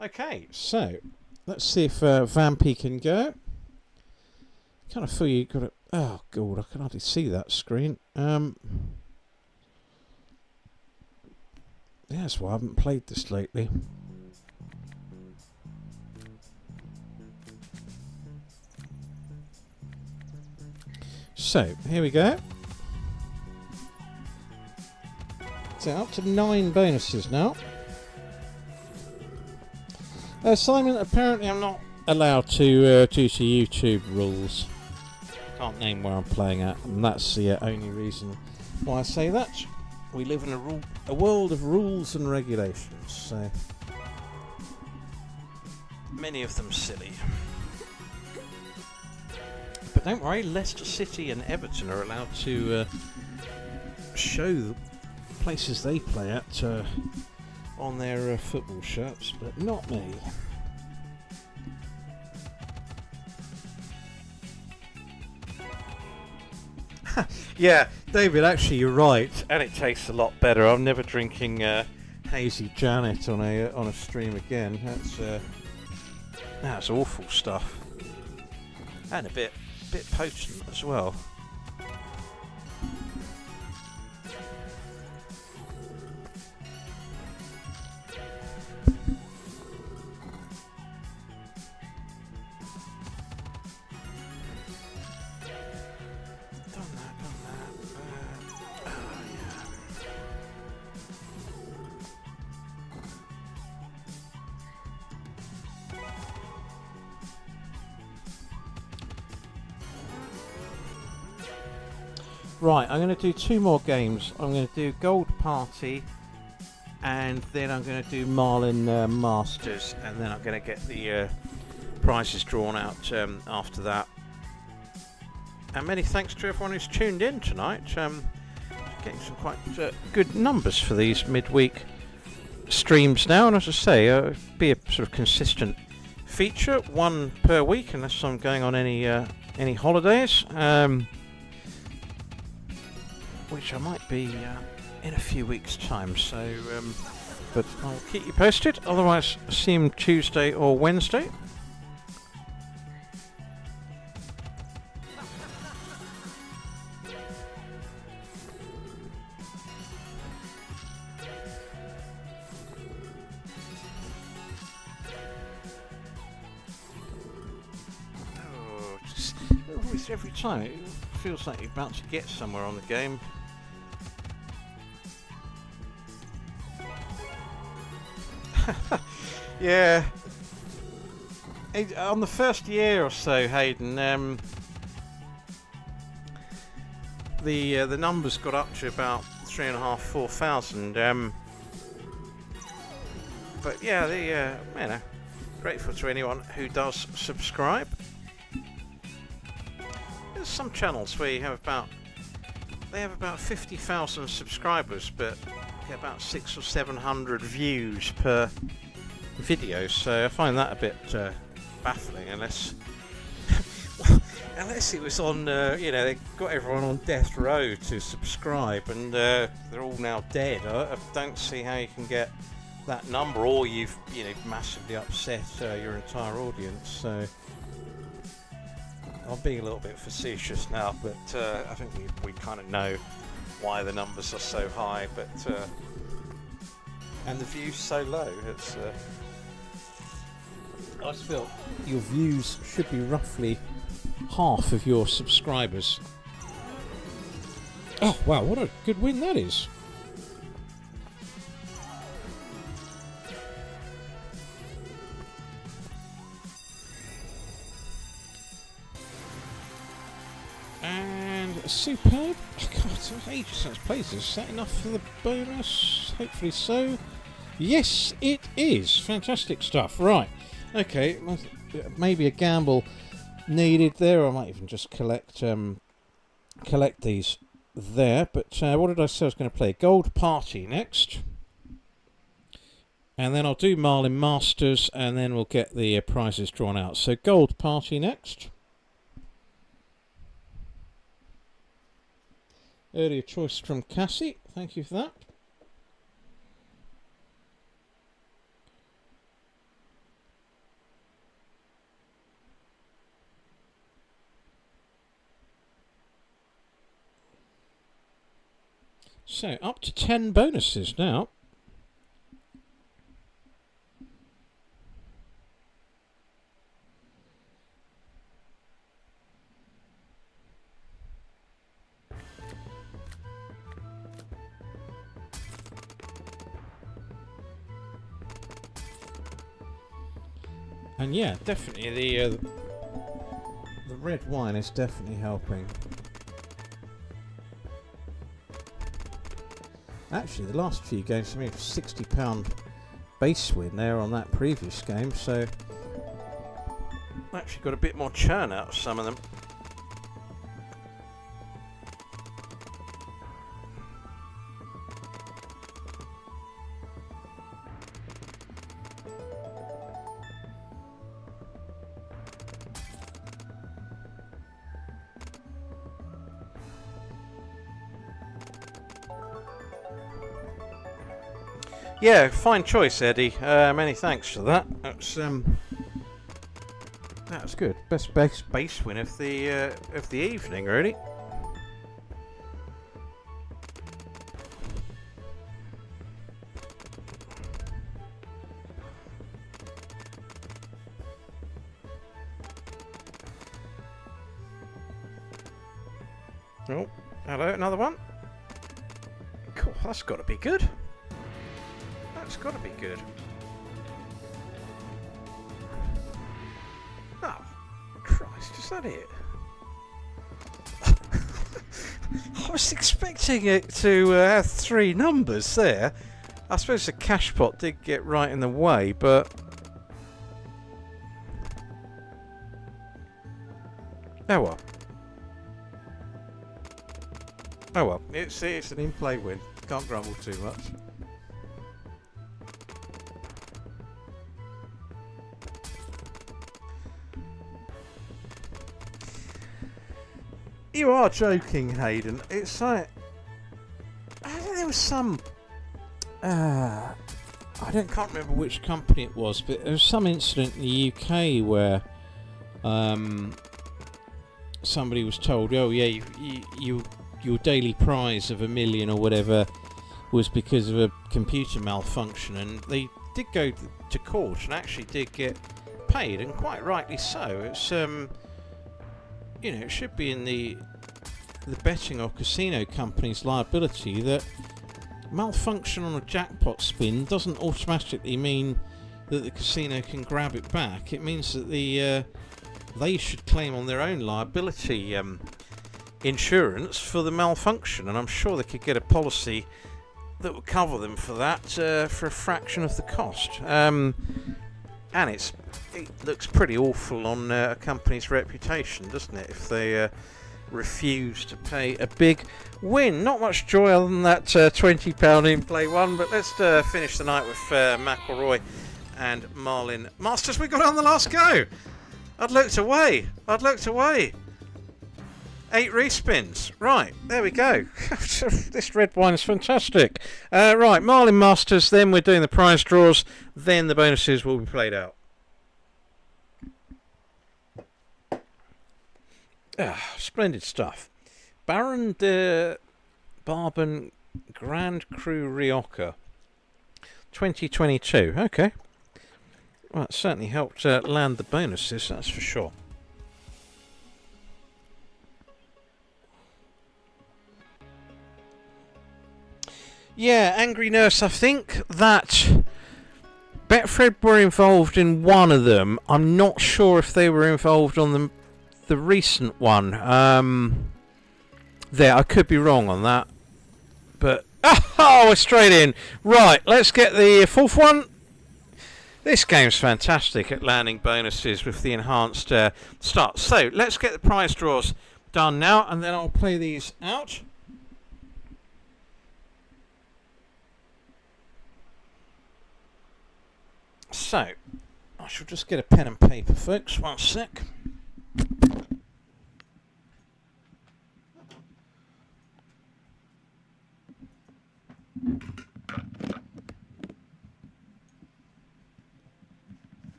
Okay, so let's see if Vampy can go. Kind of feel you got to. Oh god, I can hardly see that screen. Yeah, that's why I haven't played this lately. So here we go. So up to 9 bonuses now. Simon, apparently I'm not allowed to due to YouTube rules. Can't name where I'm playing at, and that's the only reason why I say that. We live in a world of rules and regulations, so many of them silly. But don't worry, Leicester City and Everton are allowed to show the places they play at on their football shirts, but not me. Yeah, David, actually you're right, and it tastes a lot better. I'm never drinking Hazy Janet on a stream again. That's awful stuff, and a bit potent as well. Right, I'm going to do 2 more games. I'm going to do Gold Party, and then I'm going to do Marlin Masters, and then I'm going to get the prizes drawn out after that. And many thanks to everyone who's tuned in tonight. Getting some quite good numbers for these midweek streams now, and as I say, be a sort of consistent feature, 1 per week, unless I'm going on any holidays. Which I might be in a few weeks' time, so but I'll keep you posted. Otherwise, see you Tuesday or Wednesday. Oh, just always every time it feels like you're about to get somewhere on the game. Yeah, on the first year or so, Hayden, the numbers got up to about 3,500, 4,000. But yeah, you know, grateful to anyone who does subscribe. There's some channels where you have about 50,000 subscribers, but get about 600 or 700 views per video, so I find that a bit baffling, unless it was on, you know, they got everyone on death row to subscribe, and they're all now dead. I don't see how you can get that number, or you've, you know, massively upset your entire audience. So I'm being a little bit facetious now, but I think we kind of know why the numbers are so high, but and the views so low. It's I just feel your views should be roughly half of your subscribers. Oh wow, what a good win that is. And superb. Oh God, it's ages since played this. Is that enough for the bonus? Hopefully so. Yes, it is. Fantastic stuff. Right. Okay. Maybe a gamble needed there. I might even just collect these there. But what did I say I was going to play? Gold Party next. And then I'll do Marlin Masters, and then we'll get the prizes drawn out. So Gold Party next. Earlier choice from Cassie. Thank you for that. So, up to 10 bonuses now. And yeah, definitely the red wine is definitely helping. Actually, the last few games for me, £60 base win there on that previous game, so actually got a bit more churn out of some of them. Yeah, fine choice, Eddie. Many thanks for that. That's good. Best base win of the evening, really. Oh, hello, another one. Cool, that's got to be good. That's got to be good. Oh, Christ, is that it? I was expecting it to have 3 numbers there. I suppose the cash pot did get right in the way, but... oh well. Oh well, it's an in-play win. Can't grumble too much. You are joking, Hayden. It's like... I think there was some... can't remember which company it was, but there was some incident in the UK where somebody was told, oh yeah, your daily prize of $1 million or whatever was because of a computer malfunction, and they did go to court and actually did get paid, and quite rightly so. It's you know, it should be in the betting or casino company's liability that malfunction on a jackpot spin doesn't automatically mean that the casino can grab it back. It means that they should claim on their own liability insurance for the malfunction, and I'm sure they could get a policy that would cover them for that for a fraction of the cost. And it looks pretty awful on a company's reputation, doesn't it, if they refuse to pay a big win. Not much joy other than that £20 in-play one, but let's finish the night with McElroy and Marlin Masters. We got it on the last go. I'd looked away. 8 respins. Right, there we go. This red wine is fantastic. Right, Marlin Masters, then we're doing the prize draws, then the bonuses will be played out. Splendid stuff. Baron de Barben Grand Cru Rioja 2022. Okay. Well, it certainly helped land the bonuses, that's for sure. Yeah, Angry Nurse, I think that Betfred were involved in one of them. I'm not sure if they were involved on the recent one. There, I could be wrong on that. But, oh, we're straight in. Right, let's get the 4th one. This game's fantastic at landing bonuses with the enhanced start. So, let's get the prize draws done now, and then I'll play these out. So, I shall just get a pen and paper, folks. One sec.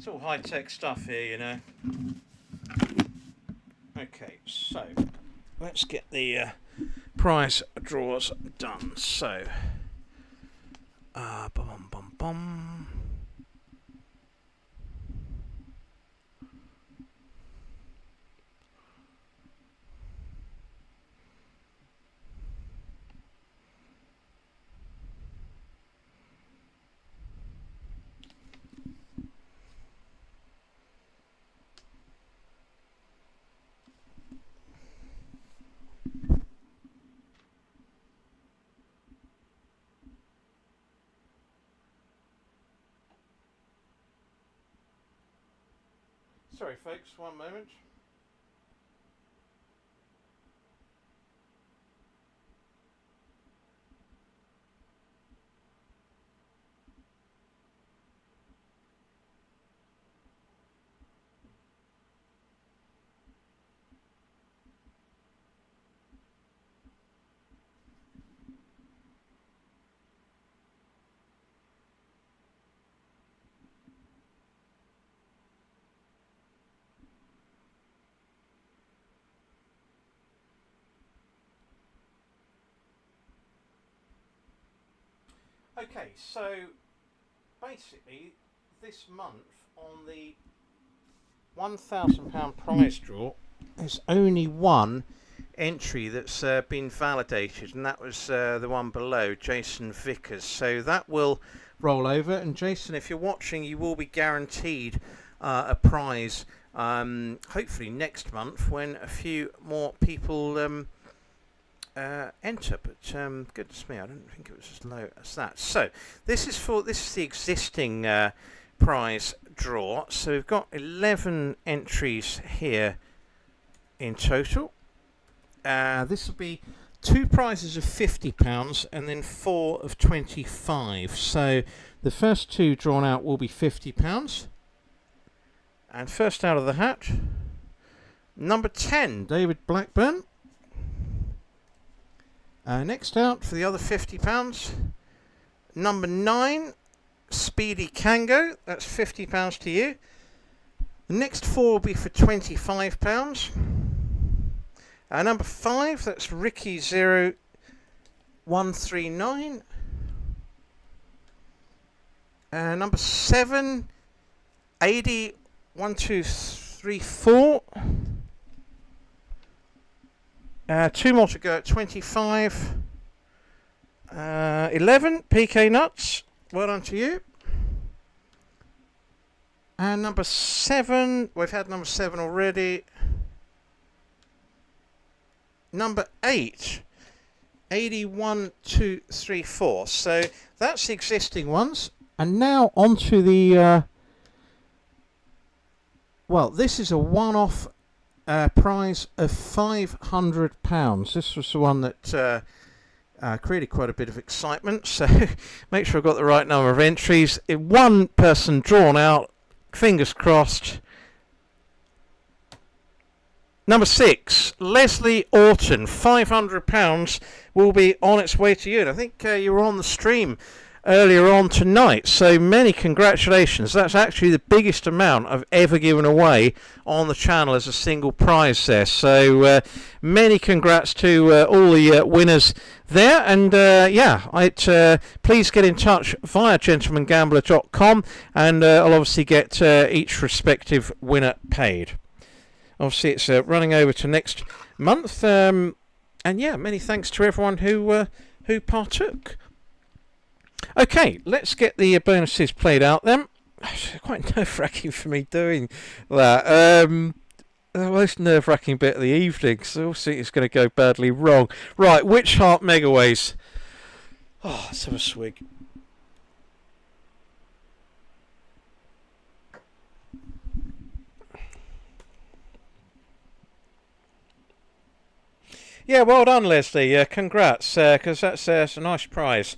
It's all high-tech stuff here, you know. Okay, so let's get the prize draws done. So, bum bum bum. Sorry folks, one moment. Okay, so basically this month on the £1,000 prize draw, there's only one entry that's been validated, and that was the one below, Jason Vickers. So that will roll over, and Jason, if you're watching, you will be guaranteed a prize, hopefully next month when a few more people enter. But goodness me, I didn't think it was as low as that. So this is the existing prize draw. So we've got 11 entries here in total. This will be 2 prizes of £50 and then 4 of £25. So the first 2 drawn out will be £50. And first out of the hat, number 10, David Blackburn. Next out for the other £50, number 9, Speedy Kango. That's £50 to you. The next 4 will be for £25. Number 5, that's Ricky0139. Number 7, 801234. 2 more to go at 25. 11, PK Nuts. Well done to you. And number 7, we've had number 7 already. Number 8, 81234. So that's the existing ones. And now on to the... well, this is a one-off prize of £500. This was the one that created quite a bit of excitement. So make sure I've got the right number of entries. One person drawn out. Fingers crossed. Number 6, Leslie Orton. £500 will be on its way to you. And I think you were on the stream earlier on tonight, so many congratulations. That's actually the biggest amount I've ever given away on the channel as a single prize there. So many congrats to all the winners there. And yeah, please get in touch via gentlemangambler.com, and I'll obviously get each respective winner paid. Obviously, it's running over to next month, and yeah, many thanks to everyone who partook. Okay, let's get the bonuses played out then. It's quite nerve-wracking for me doing that. The most nerve-wracking bit of the evening, because I also think it's going to go badly wrong. Right, Witch Heart Megaways. Oh, let's have a swig. Yeah, well done, Leslie. Congrats, because that's a nice prize,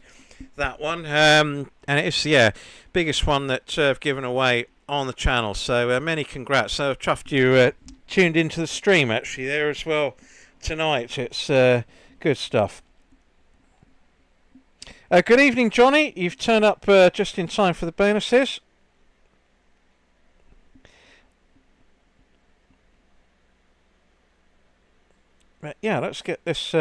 that one. And it's, yeah, biggest one that I've given away on the channel. So many congrats. So I've chuffed you tuned into the stream, actually, there as well tonight. It's good stuff. Good evening, Johnny. You've turned up just in time for the bonuses. But yeah, let's get this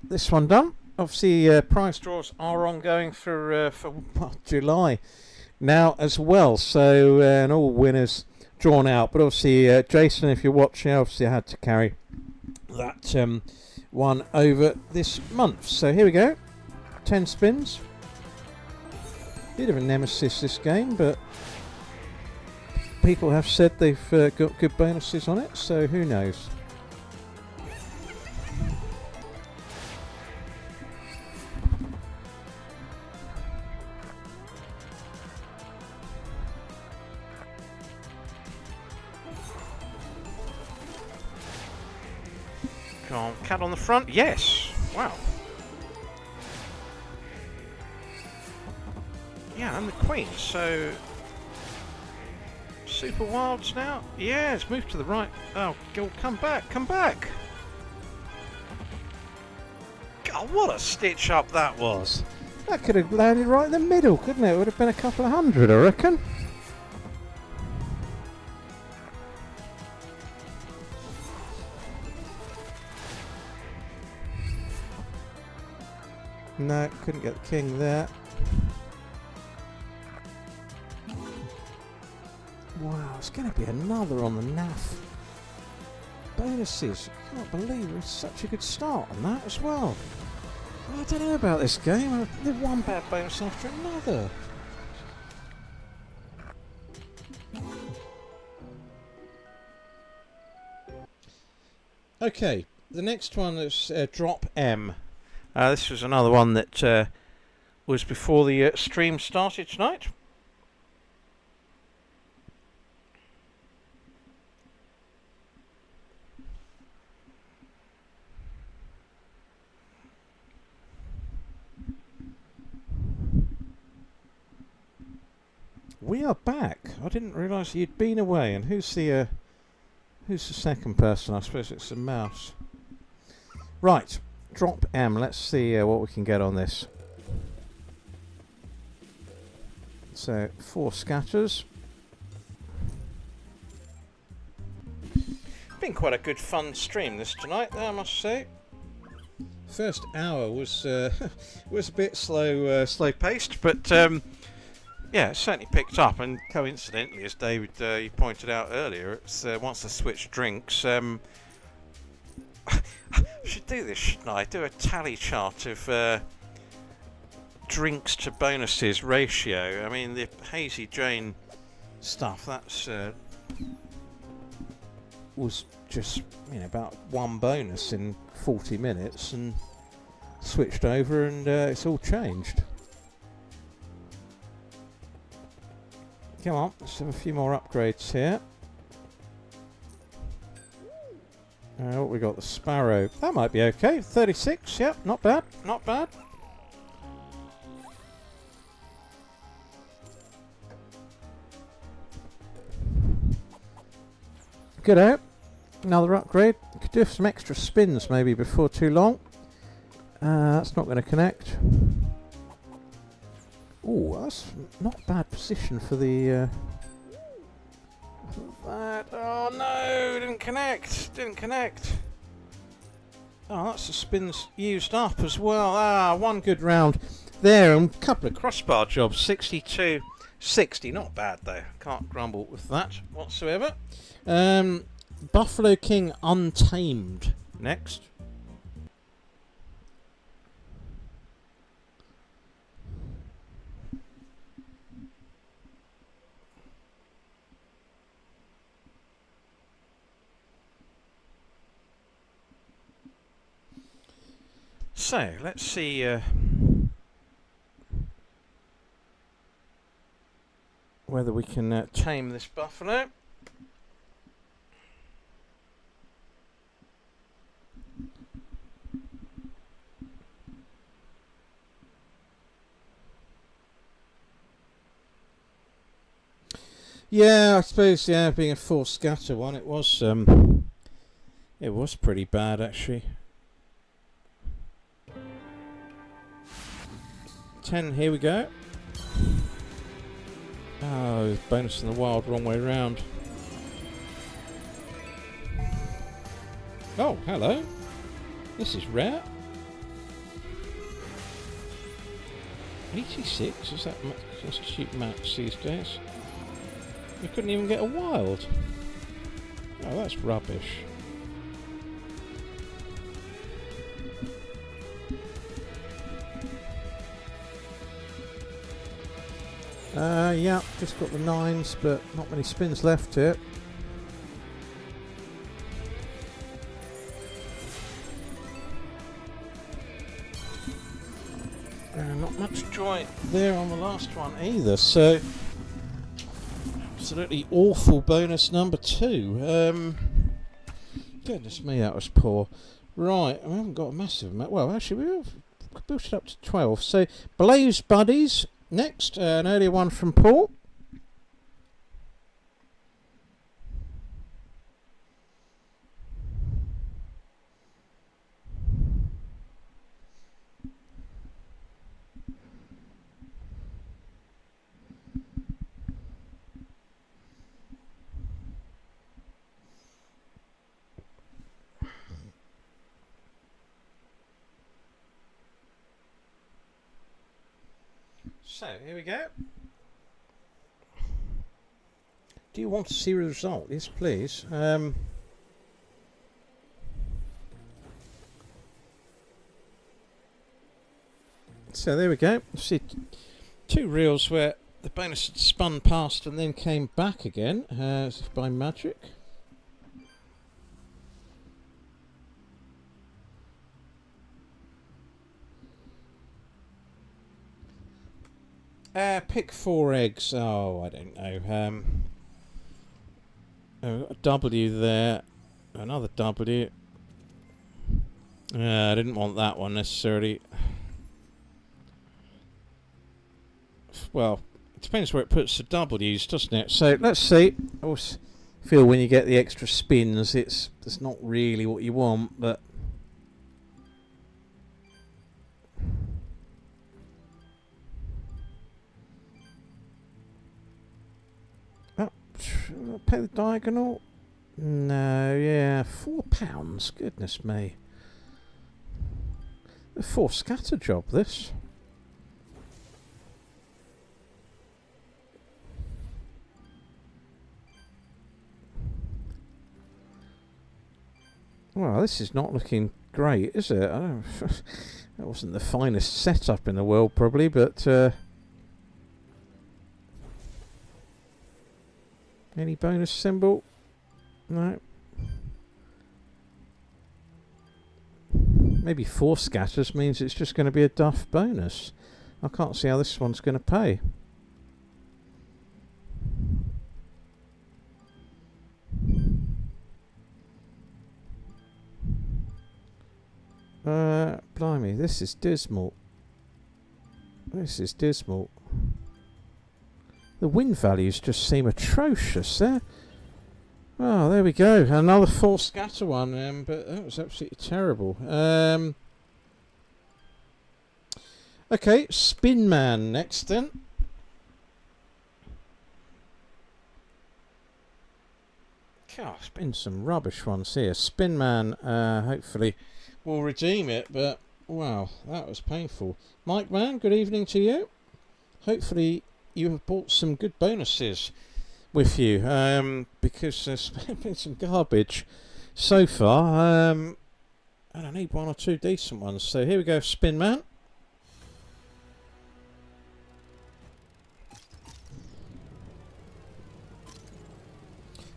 this one done. Obviously, prize draws are ongoing for well, July now as well. So and all winners drawn out. But obviously, Jason, if you're watching, obviously I had to carry that one over this month. So here we go. 10 spins. Bit of a nemesis this game, but people have said they've got good bonuses on it, so who knows. Come on, cat on the front, yes! Wow. Yeah, and the queen, so... Super wilds now? Yeah, it's moved to the right. Oh, go, come back, come back! God, what a stitch up that was! That could have landed right in the middle, couldn't it? It would have been a couple of hundred, I reckon. No, couldn't get the king there. Wow, it's going to be another on the naff. Bonuses. I can't believe it's such a good start on that as well. I don't know about this game. They've one bad bonus after another. Okay, the next one is Drop M. This was another one that was before the stream started tonight. We are back. I didn't realise you'd been away. And who's the second person? I suppose it's the mouse. Right, Drop M. Let's see what we can get on this. So 4 scatters. Been quite a good fun stream this tonight, I must say. First hour was was a bit slow paced, but. Yeah, it certainly picked up, and coincidentally, as David you pointed out earlier, it's once I switch drinks, I should do this, shouldn't I? Do a tally chart of drinks to bonuses ratio. I mean, the Hazy Jane stuff, that's was just, you know, about 1 bonus in 40 minutes, and switched over, and it's all changed. Come on, let's have a few more upgrades here. What we got? The Sparrow. That might be okay. 36, yep, not bad, not bad. Good out. Another upgrade. Could do some extra spins maybe before too long. That's not going to connect. Oh, that's not a bad position for the... that. Oh no, didn't connect. Didn't connect. Oh, that's the spins used up as well. Ah, 1 good round there, and a couple of crossbar jobs. 62, 60. Not bad though. Can't grumble with that whatsoever. Buffalo King Untamed next. So, let's see whether we can tame this buffalo. Yeah, I suppose, yeah, being a 4 scatter one, it was pretty bad actually. 10, here we go. Oh, bonus in the wild, wrong way round. Oh, hello. This is rare. 86? Is that just cheap max these days? We couldn't even get a wild. Oh, that's rubbish. Yeah, just got the 9s, but not many spins left here. Not much joy there on the last one either, so absolutely awful bonus number 2. Goodness me, that was poor. Right, we haven't got a massive amount. Well, actually, we've built it up to 12. So, Blaze Buddies next, an earlier one from Paul. So, here we go. Do you want to see the result? Yes, please. So, there we go. See, 2 reels where the bonus had spun past and then came back again, as if by magic. Pick 4 eggs. Oh, I don't know. A W there. Another W. I didn't want that one necessarily. Well, it depends where it puts the W's, doesn't it? So, let's see. I always feel when you get the extra spins, it's not really what you want, but... Pay the diagonal? No, yeah, £4. Goodness me. A 4 scatter job, this. Well, this is not looking great, is it? I don't that wasn't the finest setup in the world, probably, but... Any bonus symbol? No. Maybe 4 scatters means it's just going to be a duff bonus. I can't see how this one's going to pay. Blimey, this is dismal. This is dismal. The win values just seem atrocious there. Oh, there we go. Another 4 scatter one, but that was absolutely terrible. Okay, Spin Man next then. God, it's been some rubbish ones here. Spin Man, hopefully will redeem it, but wow, that was painful. Mike Man, good evening to you. Hopefully you have bought some good bonuses with you, because there's been some garbage so far, and I need 1 or 2 decent ones. So here we go, Spin Man.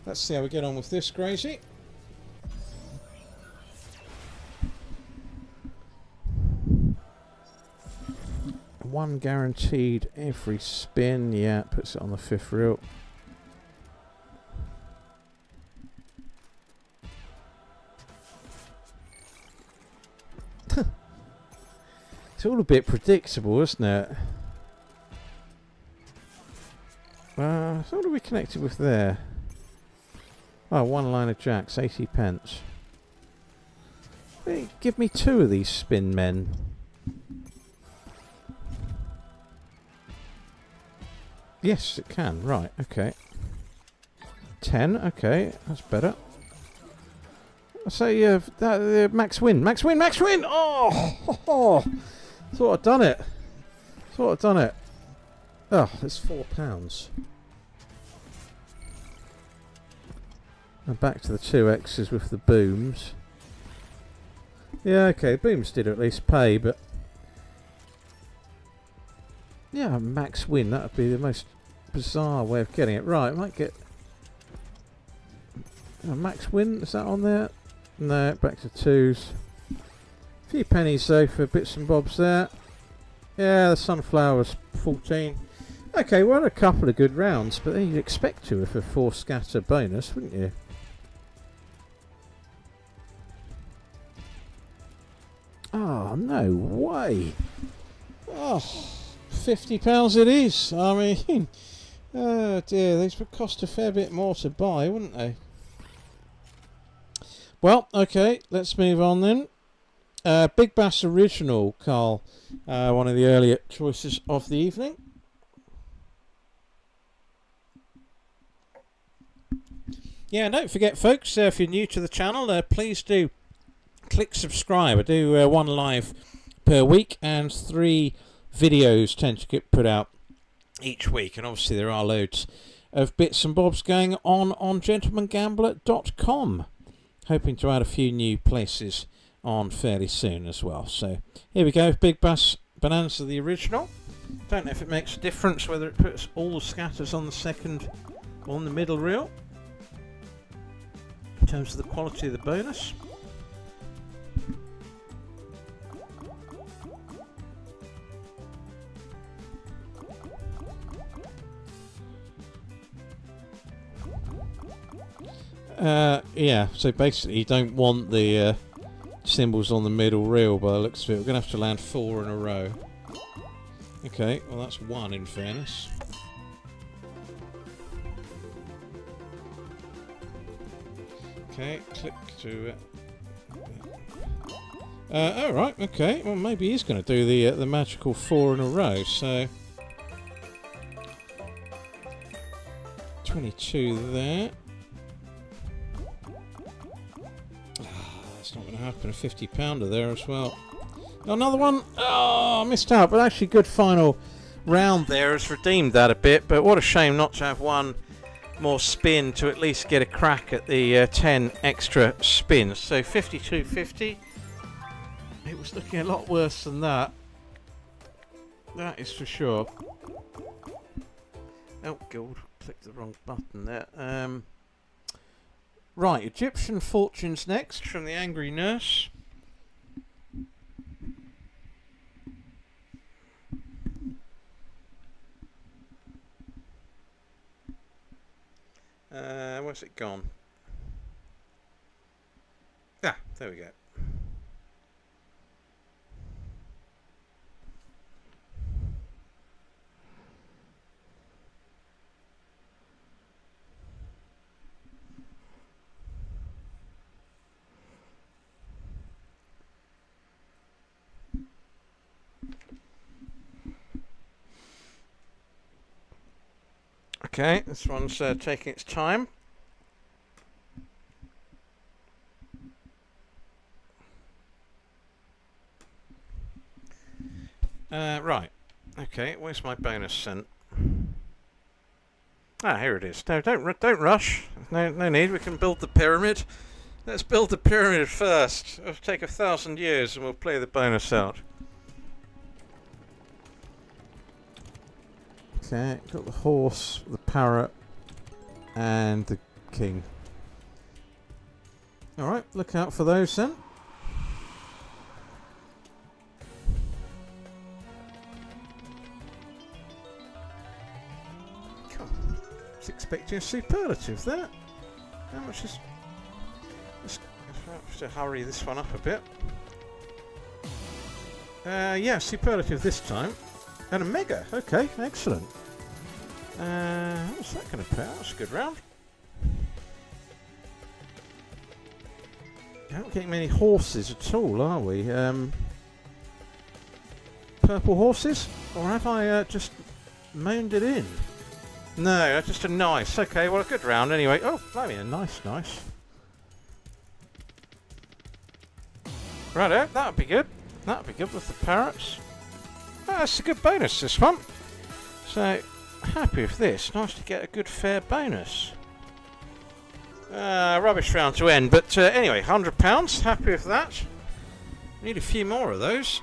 Let's see how we get on with this, Crazy. One guaranteed every spin. Yeah, puts it on the 5th reel. It's all a bit predictable, isn't it? So what are we connected with there? Oh, 1 line of jacks, 80 pence. Hey, give me 2 of these spin men. Yes, it can. Right, okay. 10, okay, that's better. I say, max win. Max win! Max win! Oh! Thought I'd done it. Oh, it's £4. And back to the 2Xs with the booms. Yeah, okay, booms did at least pay, but... yeah, max win, that would be the most bizarre way of getting it. Right, I might get... max win, is that on there? No, back to 2s. A few pennies though for bits and bobs there. Yeah, the sunflower's 14. Okay, well, a couple of good rounds, but then you'd expect to with a 4 scatter bonus, wouldn't you? Oh, no way. Oh, £50 it is. I mean, oh dear, these would cost a fair bit more to buy, wouldn't they? Well, okay, let's move on then. Big Bass Original, Carl, one of the earlier choices of the evening. Yeah, don't forget, folks, if you're new to the channel, please do click subscribe. I do 1 live per week, and 3 videos tend to get put out each week. And obviously there are loads of bits and bobs going on gentlemangambler.com. Hoping to add a few new places on fairly soon as well. So here we go, Big Bass Bonanza, the original. Don't know if it makes a difference whether it puts all the scatters on the second or on the middle reel in terms of the quality of the bonus. Yeah, so basically you don't want the symbols on the middle reel by the looks of it. We're going to have to land 4 in a row. Okay, well that's 1 in fairness. Okay, click to... oh right, okay, well maybe he's going to do the magical 4 in a row, so... 22 there. It's not going to happen. A £50 there as well. Another one. Oh, missed out. But actually, good final round there has redeemed that a bit. But what a shame not to have one more spin to at least get a crack at the 10 extra spins. So 52.50. It was looking a lot worse than that. That is for sure. Oh, God. Clicked the wrong button there. Right, Egyptian Fortunes next from the Angry Nurse. Where's it gone? Ah, there we go. Okay, this one's taking its time. Right. Okay, where's my bonus cent? Ah, here it is. No, don't rush. No need. We can build the pyramid. Let's build the pyramid first. It'll take 1,000 years, and we'll play the bonus out. Okay, got the horse, the parrot, and the king. Alright, look out for those then. God, I was expecting a superlative there. How much is... Let's have to hurry this one up a bit. Yeah, superlative this time. And a mega. Okay, excellent. What's that going to pay out? That's a good round. We're not getting many horses at all, are we? Purple horses? Or have I just moaned it in? No, just a nice. Okay, well, a good round anyway. Oh, blimey, a nice. Righto, that'll be good. That'll be good with the parrots. Oh, that's a good bonus, this one. So, happy with this. Nice to get a good fair bonus. Rubbish round to end. But anyway, £100. Happy with that. Need a few more of those.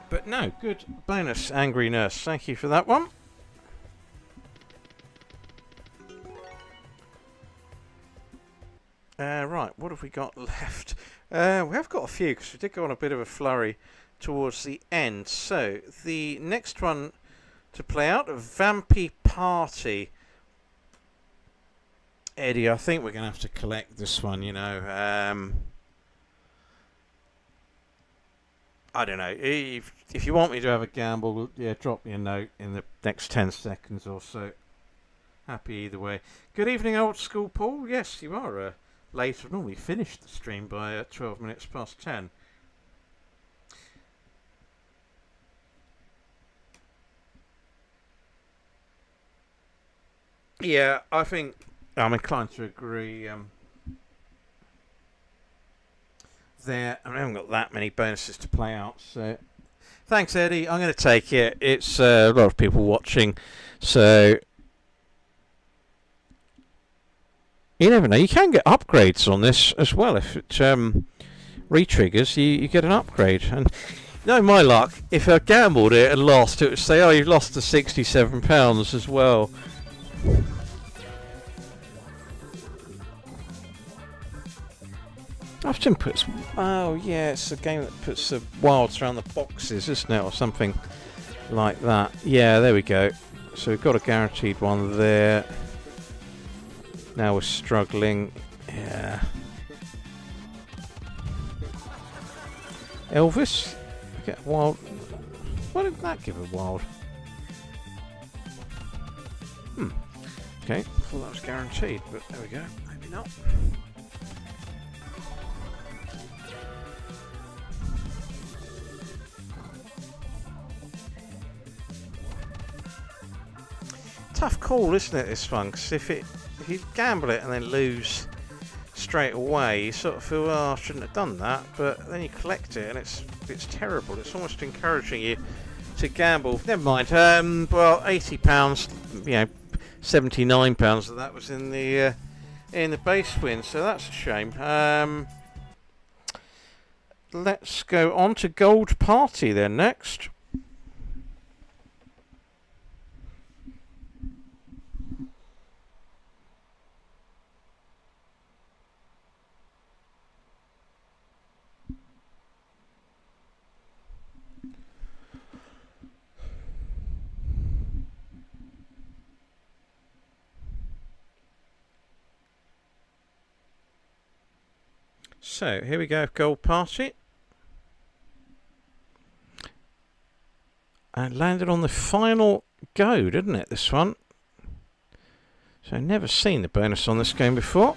But no, good bonus, Angry Nurse. Thank you for that one. Right, what have we got left? We have got a few, because we did go on a bit of a flurry towards the end. So, the next one to play out, Vampy Party. Eddie, I think we're going to have to collect this one, you know. I don't know. If you want me to have a gamble, yeah, drop me a note in the next 10 seconds or so. Happy either way. Good evening, old school Paul. Yes, you are late. I've normally finished the stream by 12 minutes past 10. Yeah, I think I'm inclined to agree. There, I haven't got that many bonuses to play out, so thanks, Eddie. I'm going to take it. It's a lot of people watching, so you never know. You can get upgrades on this as well. If it re-triggers, you get an upgrade. And no, my luck, if I gambled it and lost, it would say, oh, you've lost the £67 as well. Often puts... Oh, yeah, it's a game that puts the wilds around the boxes, isn't it? Or something like that. Yeah, there we go. So we've got a guaranteed one there. Now we're struggling. Yeah. Elvis? Get a wild... Why did that give a wild? Okay, I thought that was guaranteed, but there we go. Maybe not. Tough call, isn't it, this one? Because if you gamble it and then lose straight away, you sort of feel, oh, I shouldn't have done that. But then you collect it and it's terrible. It's almost encouraging you to gamble. Never mind. Well, £80. You know, £79 of that was in the base win, so that's a shame. Let's go on to Gold Party then next. So, here we go, Gold Party. And landed on the final go, didn't it, this one? So, never seen the bonus on this game before.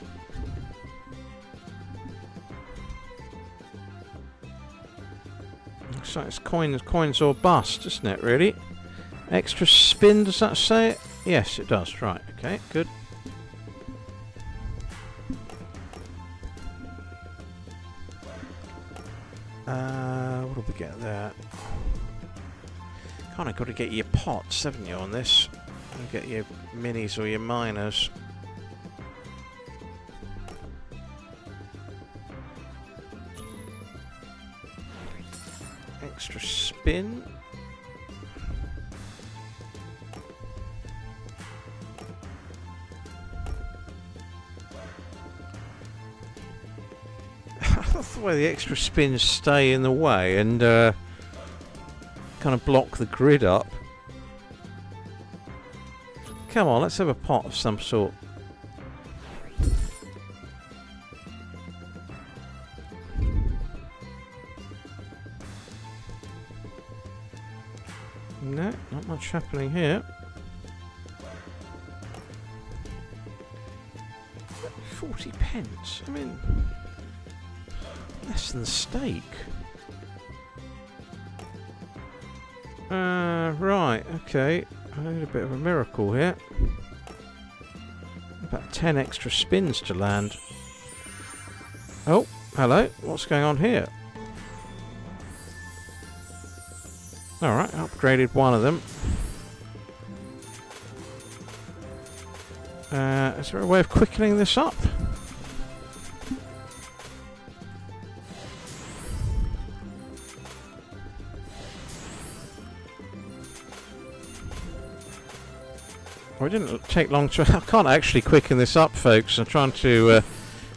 Looks like it's coins or bust, isn't it, really? Extra spin, does that say it? Yes, it does. Right, okay, good. What do we get there? Kind of got to get your pots, haven't you, on this? And get your minis or your minors. Extra spin. The way the extra spins stay in the way and kind of block the grid up. Come on, let's have a pot of some sort. No, not much happening here. 40 pence, I mean... less than the stake. Right, okay. I need a bit of a miracle here. About 10 extra spins to land. Oh, Hello, what's going on here? Alright, upgraded one of them. Is there a way of quickening this up? Well, it didn't take long to... I can't actually quicken this up, folks. I'm trying to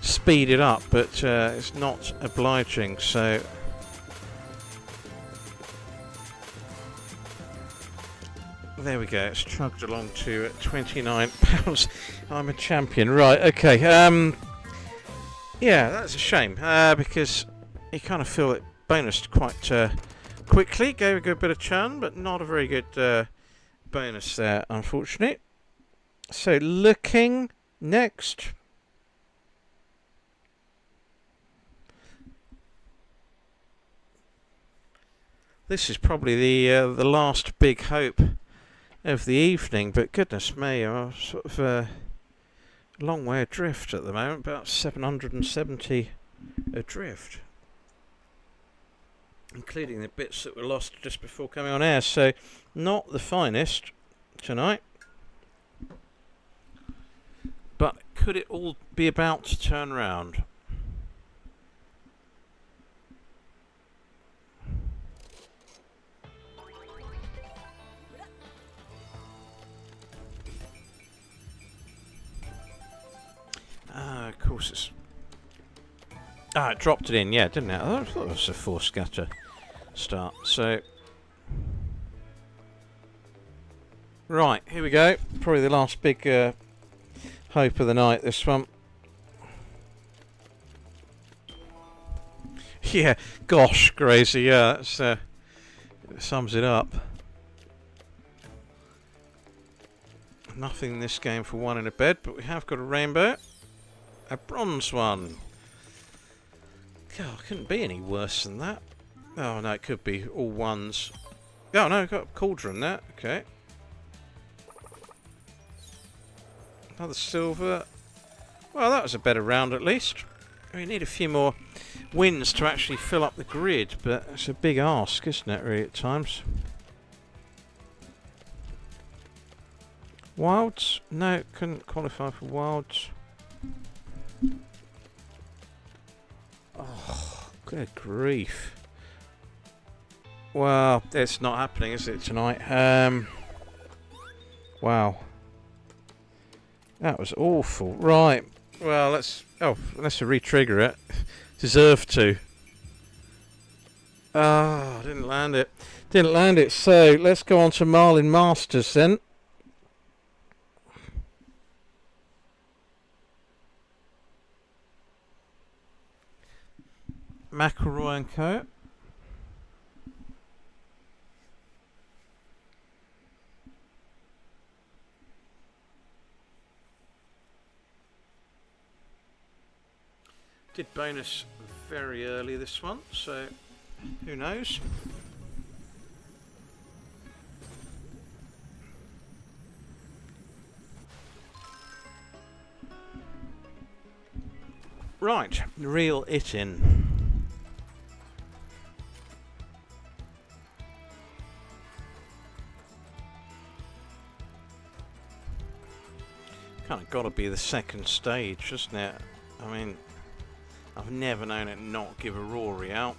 speed it up, but it's not obliging, so... There we go, it's chugged along to £29. I'm a champion. Right, okay. Yeah, that's a shame, because you kind of feel it bonused quite quickly. Gave a good bit of churn, but not a very good bonus there, unfortunately. So, looking next. This is probably the last big hope of the evening, but goodness me, I'm sort of a long way adrift at the moment, about 770 adrift, including the bits that were lost just before coming on air, so not the finest tonight. But could it all be about to turn round? Of course it's... it dropped it in, yeah, didn't it? I thought it was a 4 scatter start, so... Right, here we go. Probably the last big hope of the night, this one. Yeah, gosh, crazy, yeah, that's, it sums it up. Nothing in this game for one in a bed, but we have got a rainbow. A bronze one. God, it couldn't be any worse than that. Oh no, it could be all ones. Oh no, got a cauldron there. Okay. Another silver. Well, that was a better round at least. We need a few more wins to actually fill up the grid, but it's a big ask, isn't it, really, at times? Wilds? No, couldn't qualify for wilds. Oh, good grief. Well, it's not happening, is it, tonight? Wow. That was awful. Right. Well, let's... Oh, let's re-trigger it. Deserve to. Ah, didn't land it. Didn't land it. So, let's go on to Marlin Masters then. McElroy and Co. Did bonus very early this one, so who knows? Right, reel it in. Kind of got to be the second stage, isn't it? I mean, I've never known it not give a Rory out.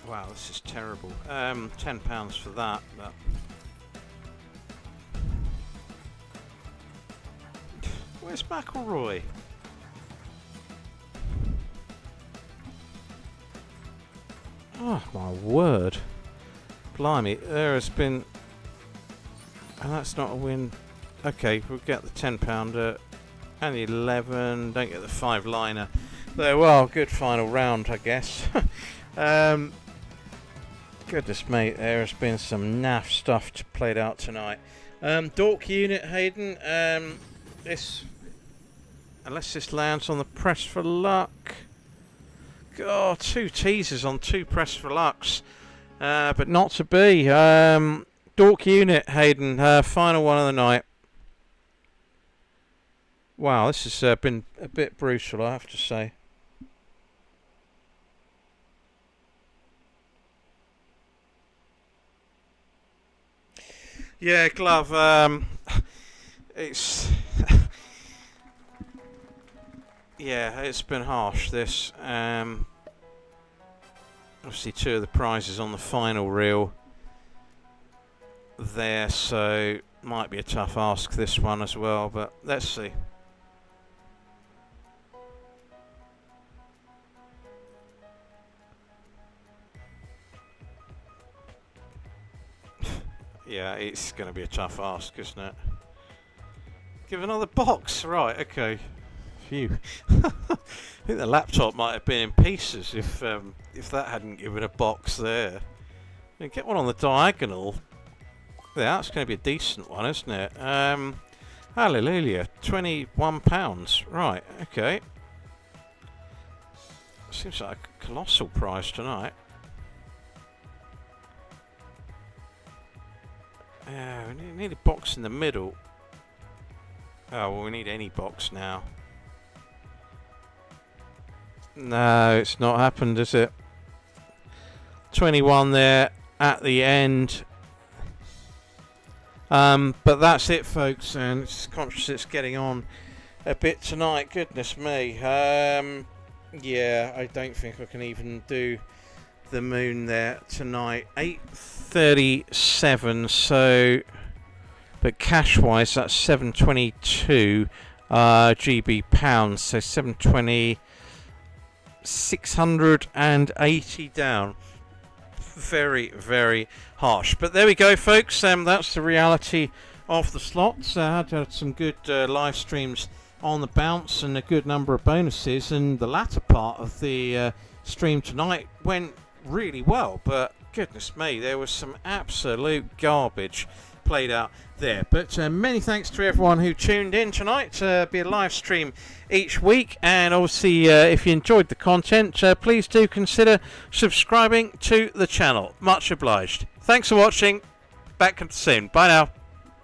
Wow, this is terrible. £10 for that, but... Where's McElroy? Oh, my word. Blimey, there has been... And that's not a win. Okay, we'll get the £10 and the 11. Don't get the 5-liner. There, well, good final round, I guess. Goodness me, there has been some naff stuff played out tonight. Dork Unit, Hayden. This, unless this lands on the press for luck. God, 2 teasers on 2 press for lucks. But not to be. Dork Unit, Hayden, final one of the night. Wow, this has been a bit brutal, I have to say. Yeah, Glove, it's... yeah, it's been harsh, this. Obviously 2 of the prizes on the final reel there, so might be a tough ask, this one as well, but let's see. Yeah, it's going to be a tough ask, isn't it? Give another box, right? Okay. Phew. I think the laptop might have been in pieces if that hadn't given a box there. You get one on the diagonal. Yeah, that's going to be a decent one, isn't it? Hallelujah, £21. Right, okay. Seems like a colossal prize tonight. We need a box in the middle. Oh, well, we need any box now. No, it's not happened, is it? 21 there at the end. But that's it, folks, and it's conscious it's getting on a bit tonight. Goodness me. Yeah, I don't think I can even do the moon there tonight. 8:37, so, but cash wise that's 722 GB pounds, so 720, 680 down. Very, very harsh, but there we go, folks. That's the reality of the slots. I had some good live streams on the bounce and a good number of bonuses, and the latter part of the stream tonight went really well, but goodness me, there was some absolute garbage played out there. But many thanks to everyone who tuned in tonight. Be a live stream each week, and obviously if you enjoyed the content, please do consider subscribing to the channel. Much obliged. Thanks for watching. Back soon. Bye now.